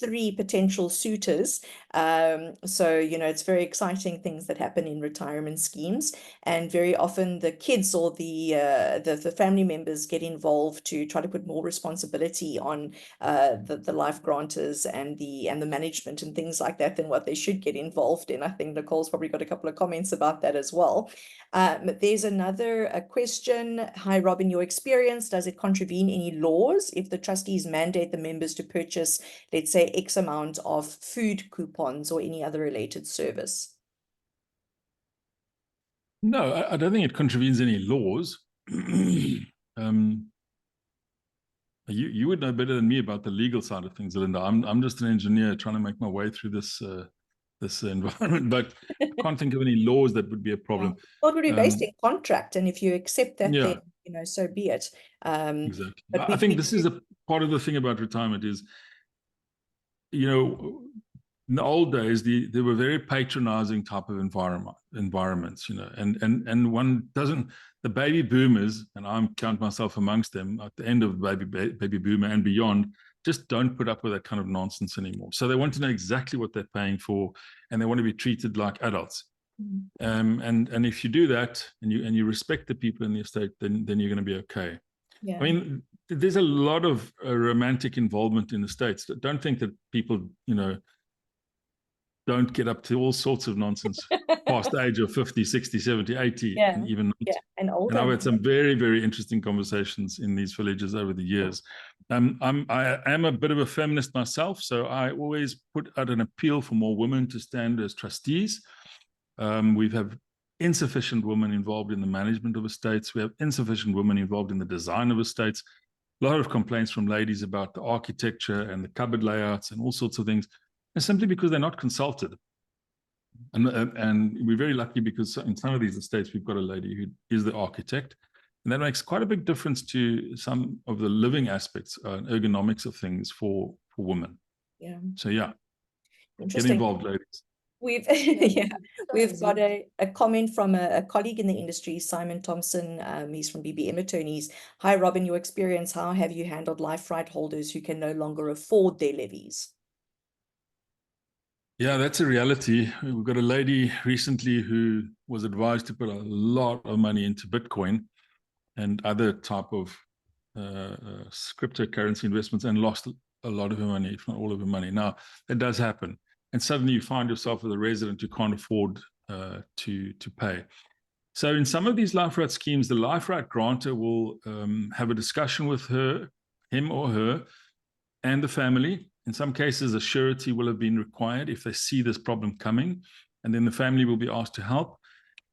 3 potential suitors. So, you know, it's very exciting things that happen in retirement schemes. And very often the kids or the family members get involved to try to put more responsibility on the life granters and the management and things like that than what they should get involved in. I think Nicole's probably got a couple of comments about that as well. There's another question. Hi, Rob, in your experience, does it contravene any laws if the trustees mandate the members to purchase, let's say, X amount of food coupons or any other related service? No, I don't think it contravenes any laws. You would know better than me about the legal side of things, Linda. I'm just an engineer trying to make my way through this environment, but I can't think of any laws that would be a problem. Well, it would be based in contract, and if you accept that, yeah, then, you know, so be it. Exactly. But I think this is a part of the thing about retirement is, you know, in the old days, there were very patronizing type of environments, you know, and one doesn't, the baby boomers, and I count myself amongst them, at the end of baby boomer and beyond, just don't put up with that kind of nonsense anymore. So they want to know exactly what they're paying for, and they want to be treated like adults. And if you do that, and you respect the people in the estate, then you're going to be okay. Yeah. I mean, there's a lot of romantic involvement in the States. Don't think that people, you know, don't get up to all sorts of nonsense past the age of 50, 60, 70, 80, Yeah, and even 90. yeah, and And I've older. had some very, very interesting conversations in these villages over the years. I am a bit of a feminist myself, so I always put out an appeal for more women to stand as trustees. We have insufficient women involved in the management of estates. We have insufficient women involved in the design of estates. A lot of complaints from ladies about the architecture and the cupboard layouts and all sorts of things, and simply because they're not consulted. And we're very lucky because in some of these estates, we've got a lady who is the architect. And that makes quite a big difference to some of the living aspects and ergonomics of things for women. Yeah. So yeah, get Interesting. involved, ladies. We've Yeah. we've got a comment from a colleague in the industry, Simon Thompson. He's from BBM Attorneys. Hi, Robin, your experience, how have you handled life right holders who can no longer afford their levies? Yeah, that's a reality. We've got a lady recently who was advised to put a lot of money into Bitcoin and other type of cryptocurrency investments and lost a lot of her money, if not all of her money. Now, that does happen. And suddenly you find yourself as a resident who can't afford to pay. So in some of these life right schemes, the life right grantor will have a discussion with him or her, and the family. In some cases, a surety will have been required if they see this problem coming, and then the family will be asked to help.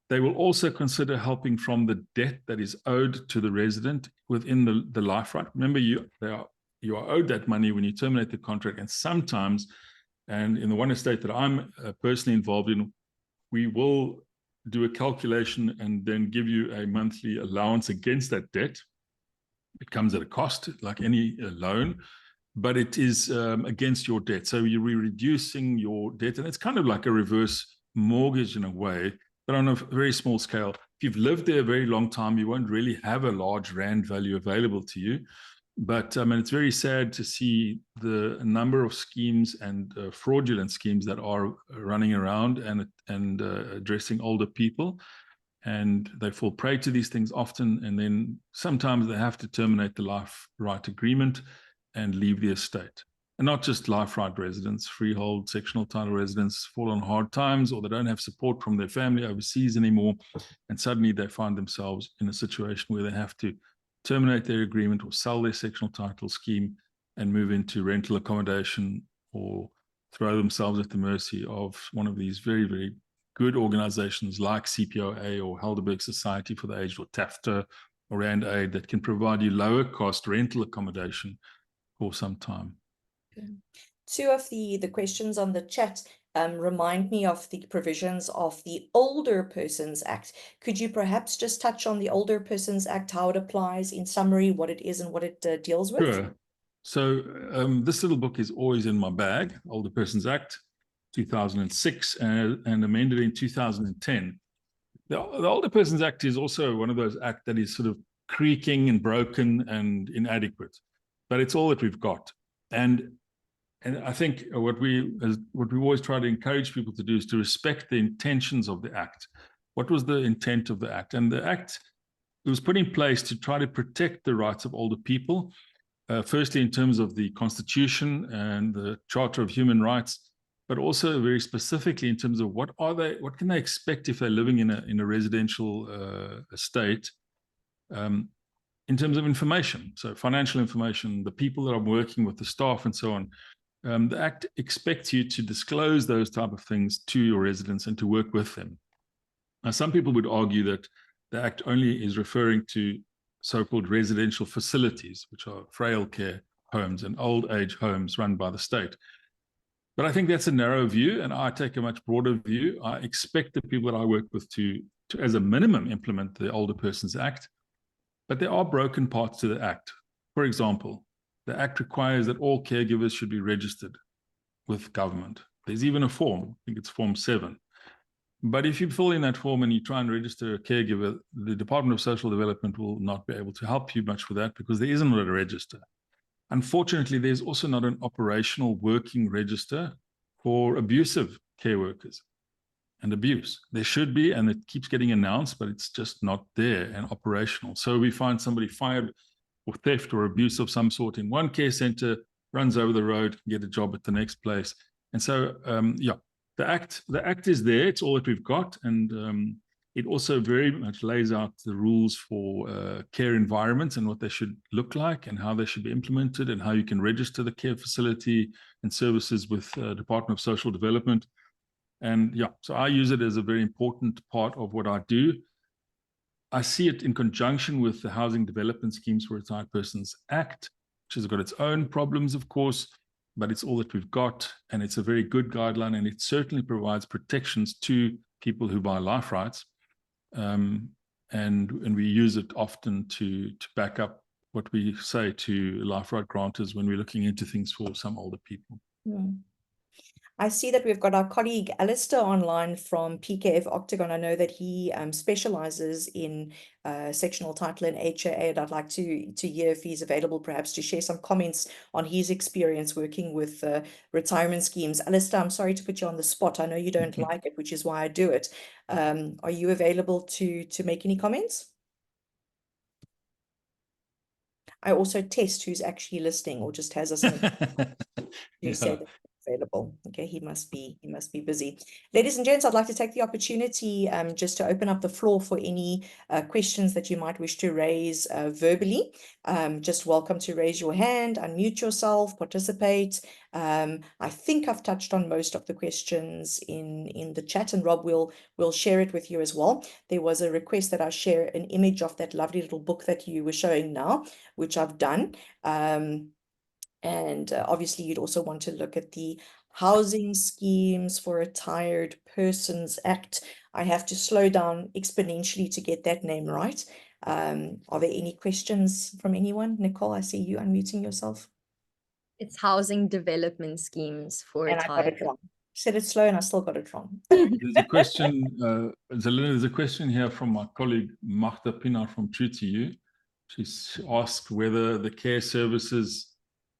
They will also consider helping from the debt that is owed to the resident within the life right. Remember, you are owed that money when you terminate the contract, and sometimes, and in the one estate that I'm personally involved in, we will do a calculation and then give you a monthly allowance against that debt. It comes at a cost, like any loan, but it is against your debt. So you're reducing your debt, and it's kind of like a reverse mortgage in a way, but on a very small scale. If you've lived there a very long time, you won't really have a large rand value available to you. But it's very sad to see the number of schemes and fraudulent schemes that are running around and addressing older people. And they fall prey to these things often, and then sometimes they have to terminate the life right agreement and leave the estate. And not just life right residents, freehold, sectional title residents fall on hard times, or they don't have support from their family overseas anymore, and suddenly they find themselves in a situation where they have to terminate their agreement or sell their sectional title scheme and move into rental accommodation or throw themselves at the mercy of one of these very, very good organizations like CPOA or Helderberg Society for the Aged or TAFTA or Rand Aid that can provide you lower cost rental accommodation for some time. Okay. Two of the questions on the chat remind me of the provisions of the Older Persons Act. Could you perhaps just touch on the Older Persons Act, how it applies, in summary, what it is and what it deals with? Sure. So this little book is always in my bag, Older Persons Act, 2006, and amended in 2010. The Older Persons Act is also one of those acts that is sort of creaking and broken and inadequate, but it's all that we've got. And I think what we always try to encourage people to do is to respect the intentions of the act. What was the intent of the act? And the act was put in place to try to protect the rights of older people, firstly in terms of the Constitution and the Charter of Human Rights, but also very specifically in terms of what can they expect if they're living in a residential estate, in terms of information, so financial information, the people that are working with, the staff, and so on. The Act expects you to disclose those type of things to your residents and to work with them. Now, some people would argue that the Act only is referring to so-called residential facilities, which are frail care homes and old age homes run by the state. But I think that's a narrow view, and I take a much broader view. I expect the people that I work with to as a minimum, implement the Older Persons Act. But there are broken parts to the Act. For example, the Act requires that all caregivers should be registered with government. There's even a form, I think it's Form 7. But if you fill in that form and you try and register a caregiver, the Department of Social Development will not be able to help you much with that because there isn't a register. Unfortunately, there's also not an operational working register for abusive care workers and abuse. There should be, and it keeps getting announced, but it's just not there and operational. So we find somebody fired for theft or abuse of some sort in one care center, runs over the road, get a job at the next place. And so, the act is there. It's all that we've got, and it also very much lays out the rules for care environments and what they should look like and how they should be implemented and how you can register the care facility and services with Department of Social Development. And yeah, so I use it as a very important part of what I do. I see it in conjunction with the Housing Development Schemes for Retired Persons Act, which has got its own problems, of course, but it's all that we've got, and it's a very good guideline, and it certainly provides protections to people who buy life rights. And we use it often to back up what we say to life right granters when we're looking into things for some older people. I see that we've got our colleague Alistair online from PKF Octagon. I know that he specializes in sectional title and HAA, and I'd like to hear if he's available perhaps to share some comments on his experience working with retirement schemes. Alistair, I'm sorry to put you on the spot. I know you don't like it, which is why I do it. Are you available to make any comments? I also test who's actually listening or just has us on who said that available. Okay, he must be busy. Ladies and gents, I'd like to take the opportunity just to open up the floor for any questions that you might wish to raise verbally. Just welcome to raise your hand, unmute yourself, participate. I think I've touched on most of the questions in the chat, and Rob will share it with you as well. There was a request that I share an image of that lovely little book that you were showing now, which I've done. And obviously, you'd also want to look at the Housing Schemes for Retired Persons Act. I have to slow down exponentially to get that name right. Are there any questions from anyone? Nicole, I see you unmuting yourself. It's Housing Development Schemes for And I got it Retired. wrong. Said it slow and I still got it wrong. There's a question, Zelina, there's a question here from my colleague Magda Pienaar from True to You. She's asked whether the care services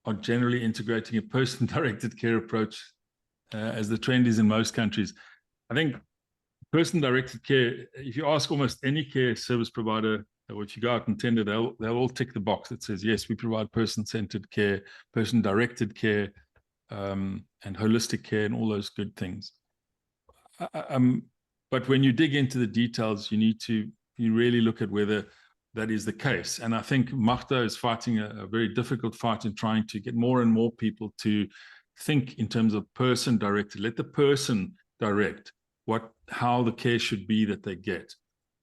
are generally integrating a person-directed care approach as the trend is in most countries. I think person-directed care, if you ask almost any care service provider, or if you go out and tender, they'll all tick the box that says, yes, we provide person-centered care, person-directed care, and holistic care and all those good things. But when you dig into the details, you really look at whether that is the case. And I think Magda is fighting a very difficult fight in trying to get more and more people to think in terms of person-directed. Let the person direct how the care should be that they get.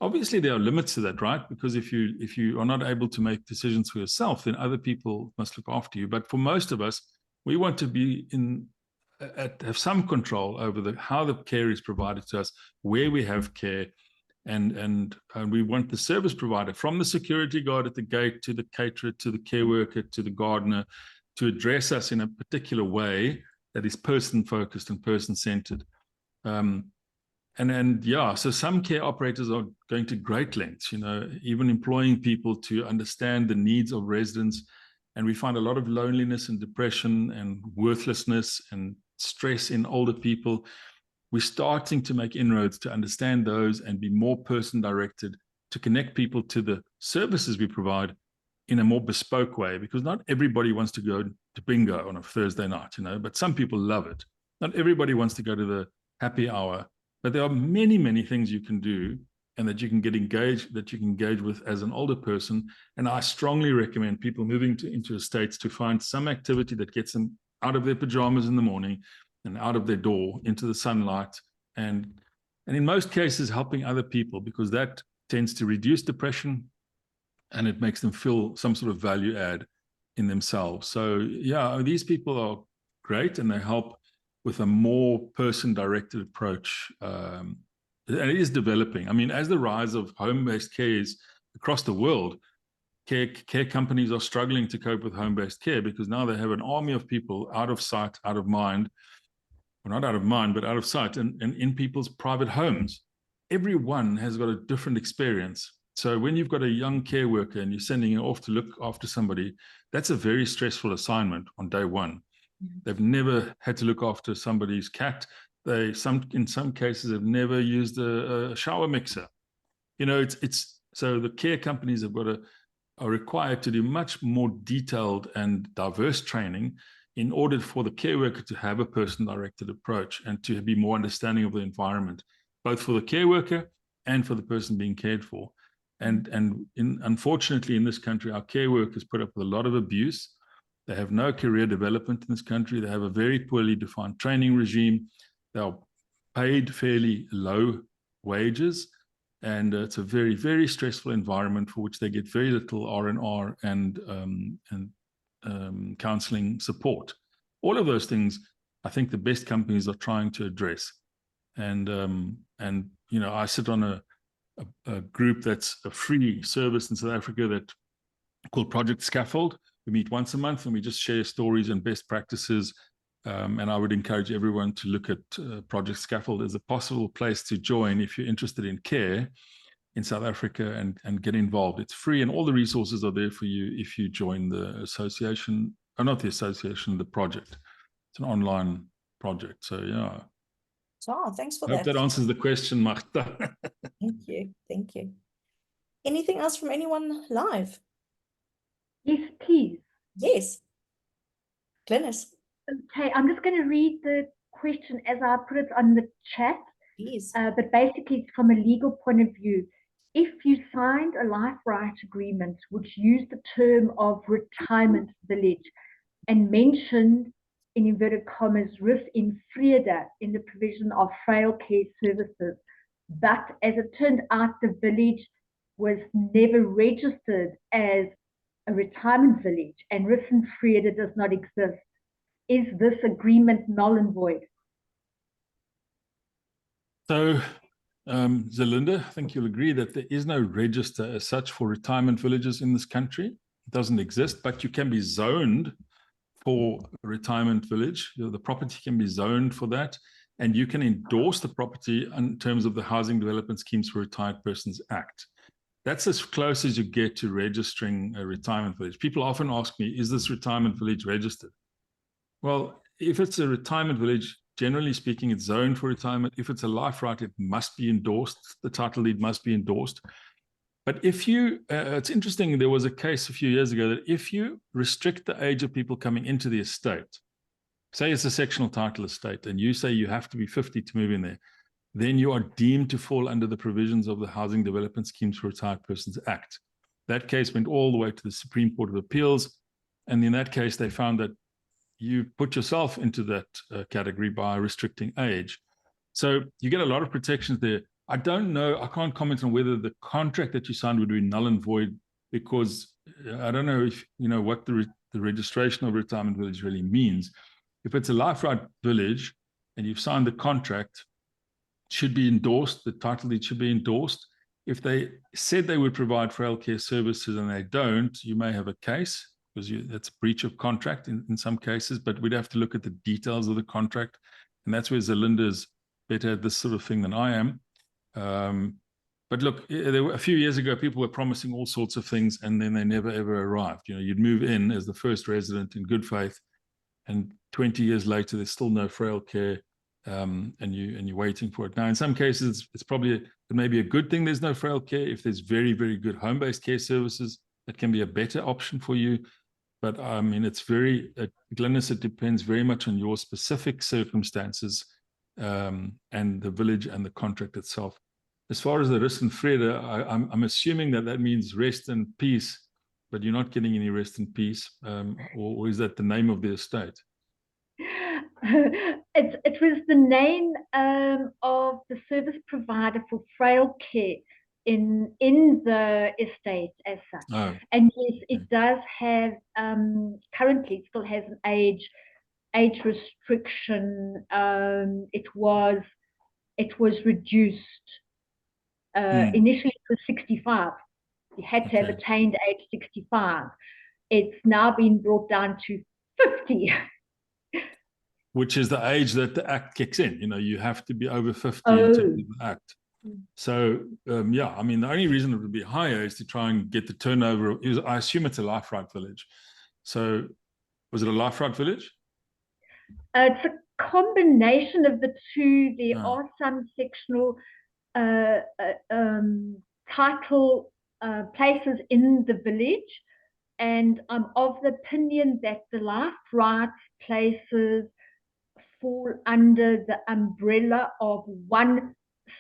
Obviously, there are limits to that, right? Because if you are not able to make decisions for yourself, then other people must look after you. But for most of us, we want to be have some control over how the care is provided to us, where we have care, and we want the service provider, from the security guard at the gate to the caterer to the care worker to the gardener, to address us in a particular way that is person-focused and person-centered. So some care operators are going to great lengths, even employing people to understand the needs of residents. And we find a lot of loneliness and depression and worthlessness and stress in older people. We're starting to make inroads to understand those and be more person-directed, to connect people to the services we provide in a more bespoke way, because not everybody wants to go to bingo on a Thursday night, but some people love it. Not everybody wants to go to the happy hour, but there are many, many things you can do and that you can engage with as an older person. And I strongly recommend people moving into estates to find some activity that gets them out of their pajamas in the morning and out of their door into the sunlight, and in most cases helping other people, because that tends to reduce depression and it makes them feel some sort of value add in themselves. So yeah, these people are great and they help with a more person-directed approach. And it is developing. I mean, as the rise of home-based care is across the world, care companies are struggling to cope with home-based care because now they have an army of people out of sight, out of mind, or not out of mind, but out of sight, and in people's private homes. Everyone has got a different experience. So when you've got a young care worker and you're sending her off to look after somebody, that's a very stressful assignment on day one. They've never had to look after somebody's cat. In some cases have never used a shower mixer. So the care companies are required to do much more detailed and diverse training in order for the care worker to have a person-directed approach and to be more understanding of the environment, both for the care worker and for the person being cared for. And unfortunately, in this country, our care workers put up with a lot of abuse. They have no career development in this country. They have a very poorly defined training regime. They are paid fairly low wages. And it's a very, very stressful environment for which they get very little R&R and counseling support. All of those things, I think the best companies are trying to address. And you know, I sit on a group that's a free service in South Africa that called Project Scaffold. We meet once a month and we just share stories and best practices. And I would encourage everyone to look at Project Scaffold as a possible place to join if you're interested in care in South Africa and get involved. It's free and all the resources are there for you if you join the association, or not the association, the project. It's an online project. So yeah. So thanks for I hope that answers the question, Martha. Thank you. Thank you. Anything else from anyone live? Yes, please. Yes. Glynis, Okay, I'm just going to read the question as I put it on the chat. please. But basically, it's from a legal point of view. If you signed a life right agreement which used the term of retirement village and mentioned, in inverted commas, rus in vrede in the provision of frail care services, but as it turned out, the village was never registered as a retirement village and rus in vrede does not exist, is this agreement null and void? So, Zelinda, I think you'll agree that there is no register as such for retirement villages in this country. It doesn't exist, but you can be zoned for a retirement village. You know, the property can be zoned for that, and you can endorse the property in terms of the Housing Development Schemes for Retired Persons Act. That's as close as you get to registering a retirement village. People often ask me, is this retirement village registered? Well, if it's a retirement village, generally speaking, it's zoned for retirement. If it's a life right, it must be endorsed. The title deed must be endorsed. But if you, it's interesting, there was a case a few years ago that if you restrict the age of people coming into the estate, say it's a sectional title estate, and you say you have to be 50 to move in there, then you are deemed to fall under the provisions of the Housing Development Schemes for Retired Persons Act. That case went all the way to the Supreme Court of Appeals. And in that case, they found that you put yourself into that category by restricting age. So you get a lot of protections there. I don't know, I can't comment on whether the contract that you signed would be null and void, because I don't know if you know what the registration of retirement village really means. If it's a life right village and you've signed the contract, it should be endorsed, the title deed should be endorsed. If they said they would provide frail care services and they don't, you may have a case, because that's breach of contract in some cases, but we'd have to look at the details of the contract. And that's where Zelinda is better at this sort of thing than I am. But look, there were, a few years ago, people were promising all sorts of things and then they never, ever arrived. You know, you'd move in as the first resident in good faith, and 20 years later, there's still no frail care, and you're waiting for it. Now, in some cases, it's probably, it may be a good thing there's no frail care. If there's very, very good home-based care services, that can be a better option for you. But I mean, it's very, Glynis, it depends very much on your specific circumstances and the village and the contract itself. As far as the rust and vrede, I'm assuming that means rest and peace, but you're not getting any rest and peace, or is that the name of the estate? It was the name of the service provider for frail care in the estate as such. Oh. And yes, it does have, currently it still has an age restriction. It was reduced. Initially it was 65. You had to have attained age 65. It's now been brought down to 50. Which is the age that the act kicks in. You know, you have to be over 50 in terms of the act. So, yeah, I mean, the only reason it would be higher is to try and get the turnover. I assume it's a life right village. So, was it a life right village? It's a combination of the two. There are some sectional title places in the village, and I'm of the opinion that the life rights places fall under the umbrella of one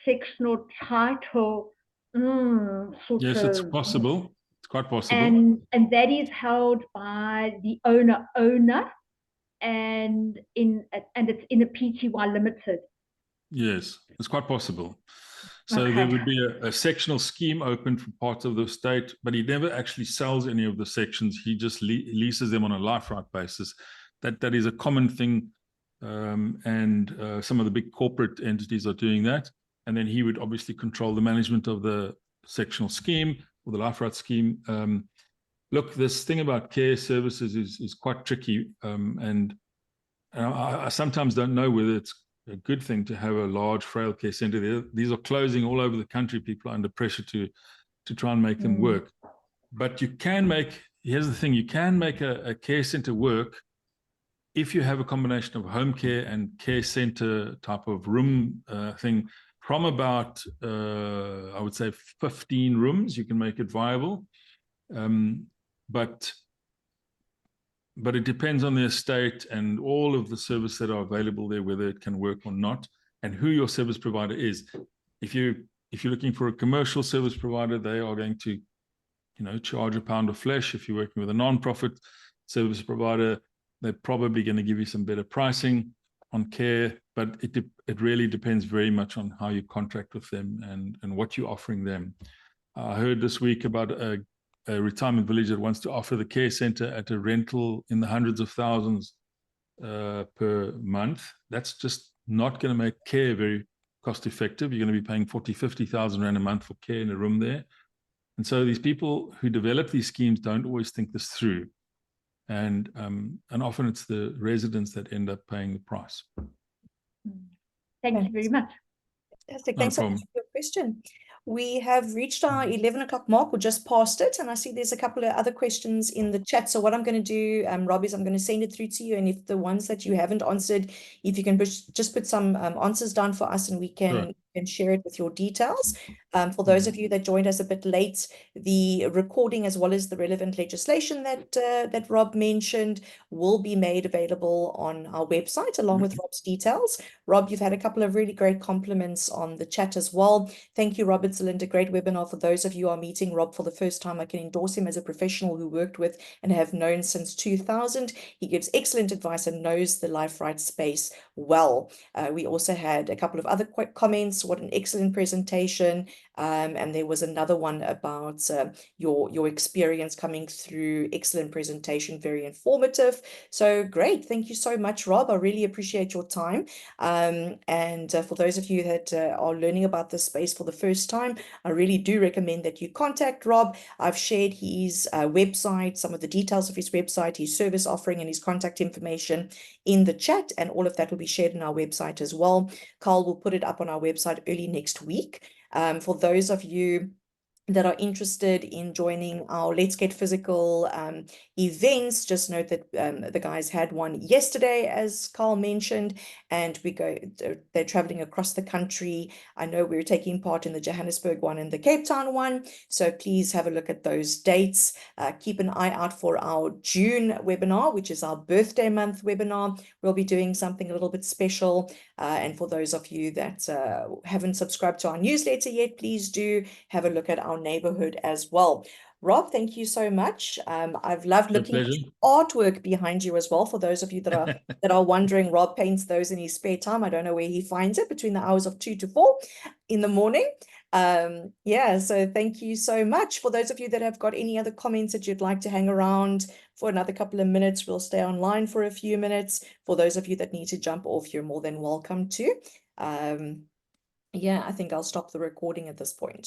sectional title, sort Yes, of. it's possible. It's quite possible. And that is held by the owner, and it's in a PTY limited. Yes, it's quite possible. So there would be a sectional scheme open for parts of the estate, but he never actually sells any of the sections. He just leases them on a life right basis. That is a common thing, and some of the big corporate entities are doing that. And then he would obviously control the management of the sectional scheme or the life right scheme. Look, this thing about care services is quite tricky, and I sometimes don't know whether it's a good thing to have a large frail care center. These are closing all over the country. People are under pressure to try and make them work. But you can make, here's the thing, you can make a care center work if you have a combination of home care and care center type of room thing. From about, I would say 15 rooms, you can make it viable. But it depends on the estate and all of the services that are available there, whether it can work or not, and who your service provider is. If you're looking for a commercial service provider, they are going to, charge a pound of flesh. If you're working with a non-profit service provider, they're probably going to give you some better pricing on care, but it really depends very much on how you contract with them and what you're offering them. I heard this week about a retirement village that wants to offer the care center at a rental in the hundreds of thousands per month. That's just not going to make care very cost effective. You're going to be paying 40, 50,000 rand a month for care in a room there. And so these people who develop these schemes don't always think this through. And often it's the residents that end up paying the price. Thank you very much. Fantastic. No Thanks so much problem. for your question. We have reached our 11 o'clock mark. We're just past it. And I see there's a couple of other questions in the chat. So what I'm going to do, Rob, is I'm going to send it through to you. And if the ones that you haven't answered, if you can just put some answers down for us, and we can share it with your details. For those of you that joined us a bit late, the recording as well as the relevant legislation that Rob mentioned will be made available on our website along with Rob's details. Rob, you've had a couple of really great compliments on the chat as well. Thank you, Robert, Zelinda. Great webinar. For those of you who are meeting Rob for the first time, I can endorse him as a professional who worked with and have known since 2000. He gives excellent advice and knows the life rights space well. We also had a couple of other quick comments. What an excellent presentation. And there was another one about your experience coming through. Excellent presentation, very informative. So great. Thank you so much, Rob. I really appreciate your time. And for those of you that are learning about this space for the first time, I really do recommend that you contact Rob. I've shared his website, some of the details of his website, his service offering, and his contact information in the chat, and all of that will be shared on our website as well. Carl will put it up on our website early next week. For those of you that are interested in joining our Let's Get Physical events, just note that the guys had one yesterday, as Carl mentioned, and they're traveling across the country. I know we're taking part in the Johannesburg one and the Cape Town one, so please have a look at those dates. Keep an eye out for our June webinar, which is our birthday month webinar. We'll be doing something a little bit special, and for those of you that haven't subscribed to our newsletter yet, please do have a look at our neighborhood as well. Rob, thank you so much. I've loved looking at the artwork behind you as well. For those of you that are wondering, Rob paints those in his spare time. I don't know where he finds it, between the hours of 2 to 4 in the morning. Yeah, so thank you so much. For those of you that have got any other comments that you'd like to hang around for another couple of minutes, we'll stay online for a few minutes. For those of you that need to jump off, you're more than welcome to. Yeah, I think I'll stop the recording at this point.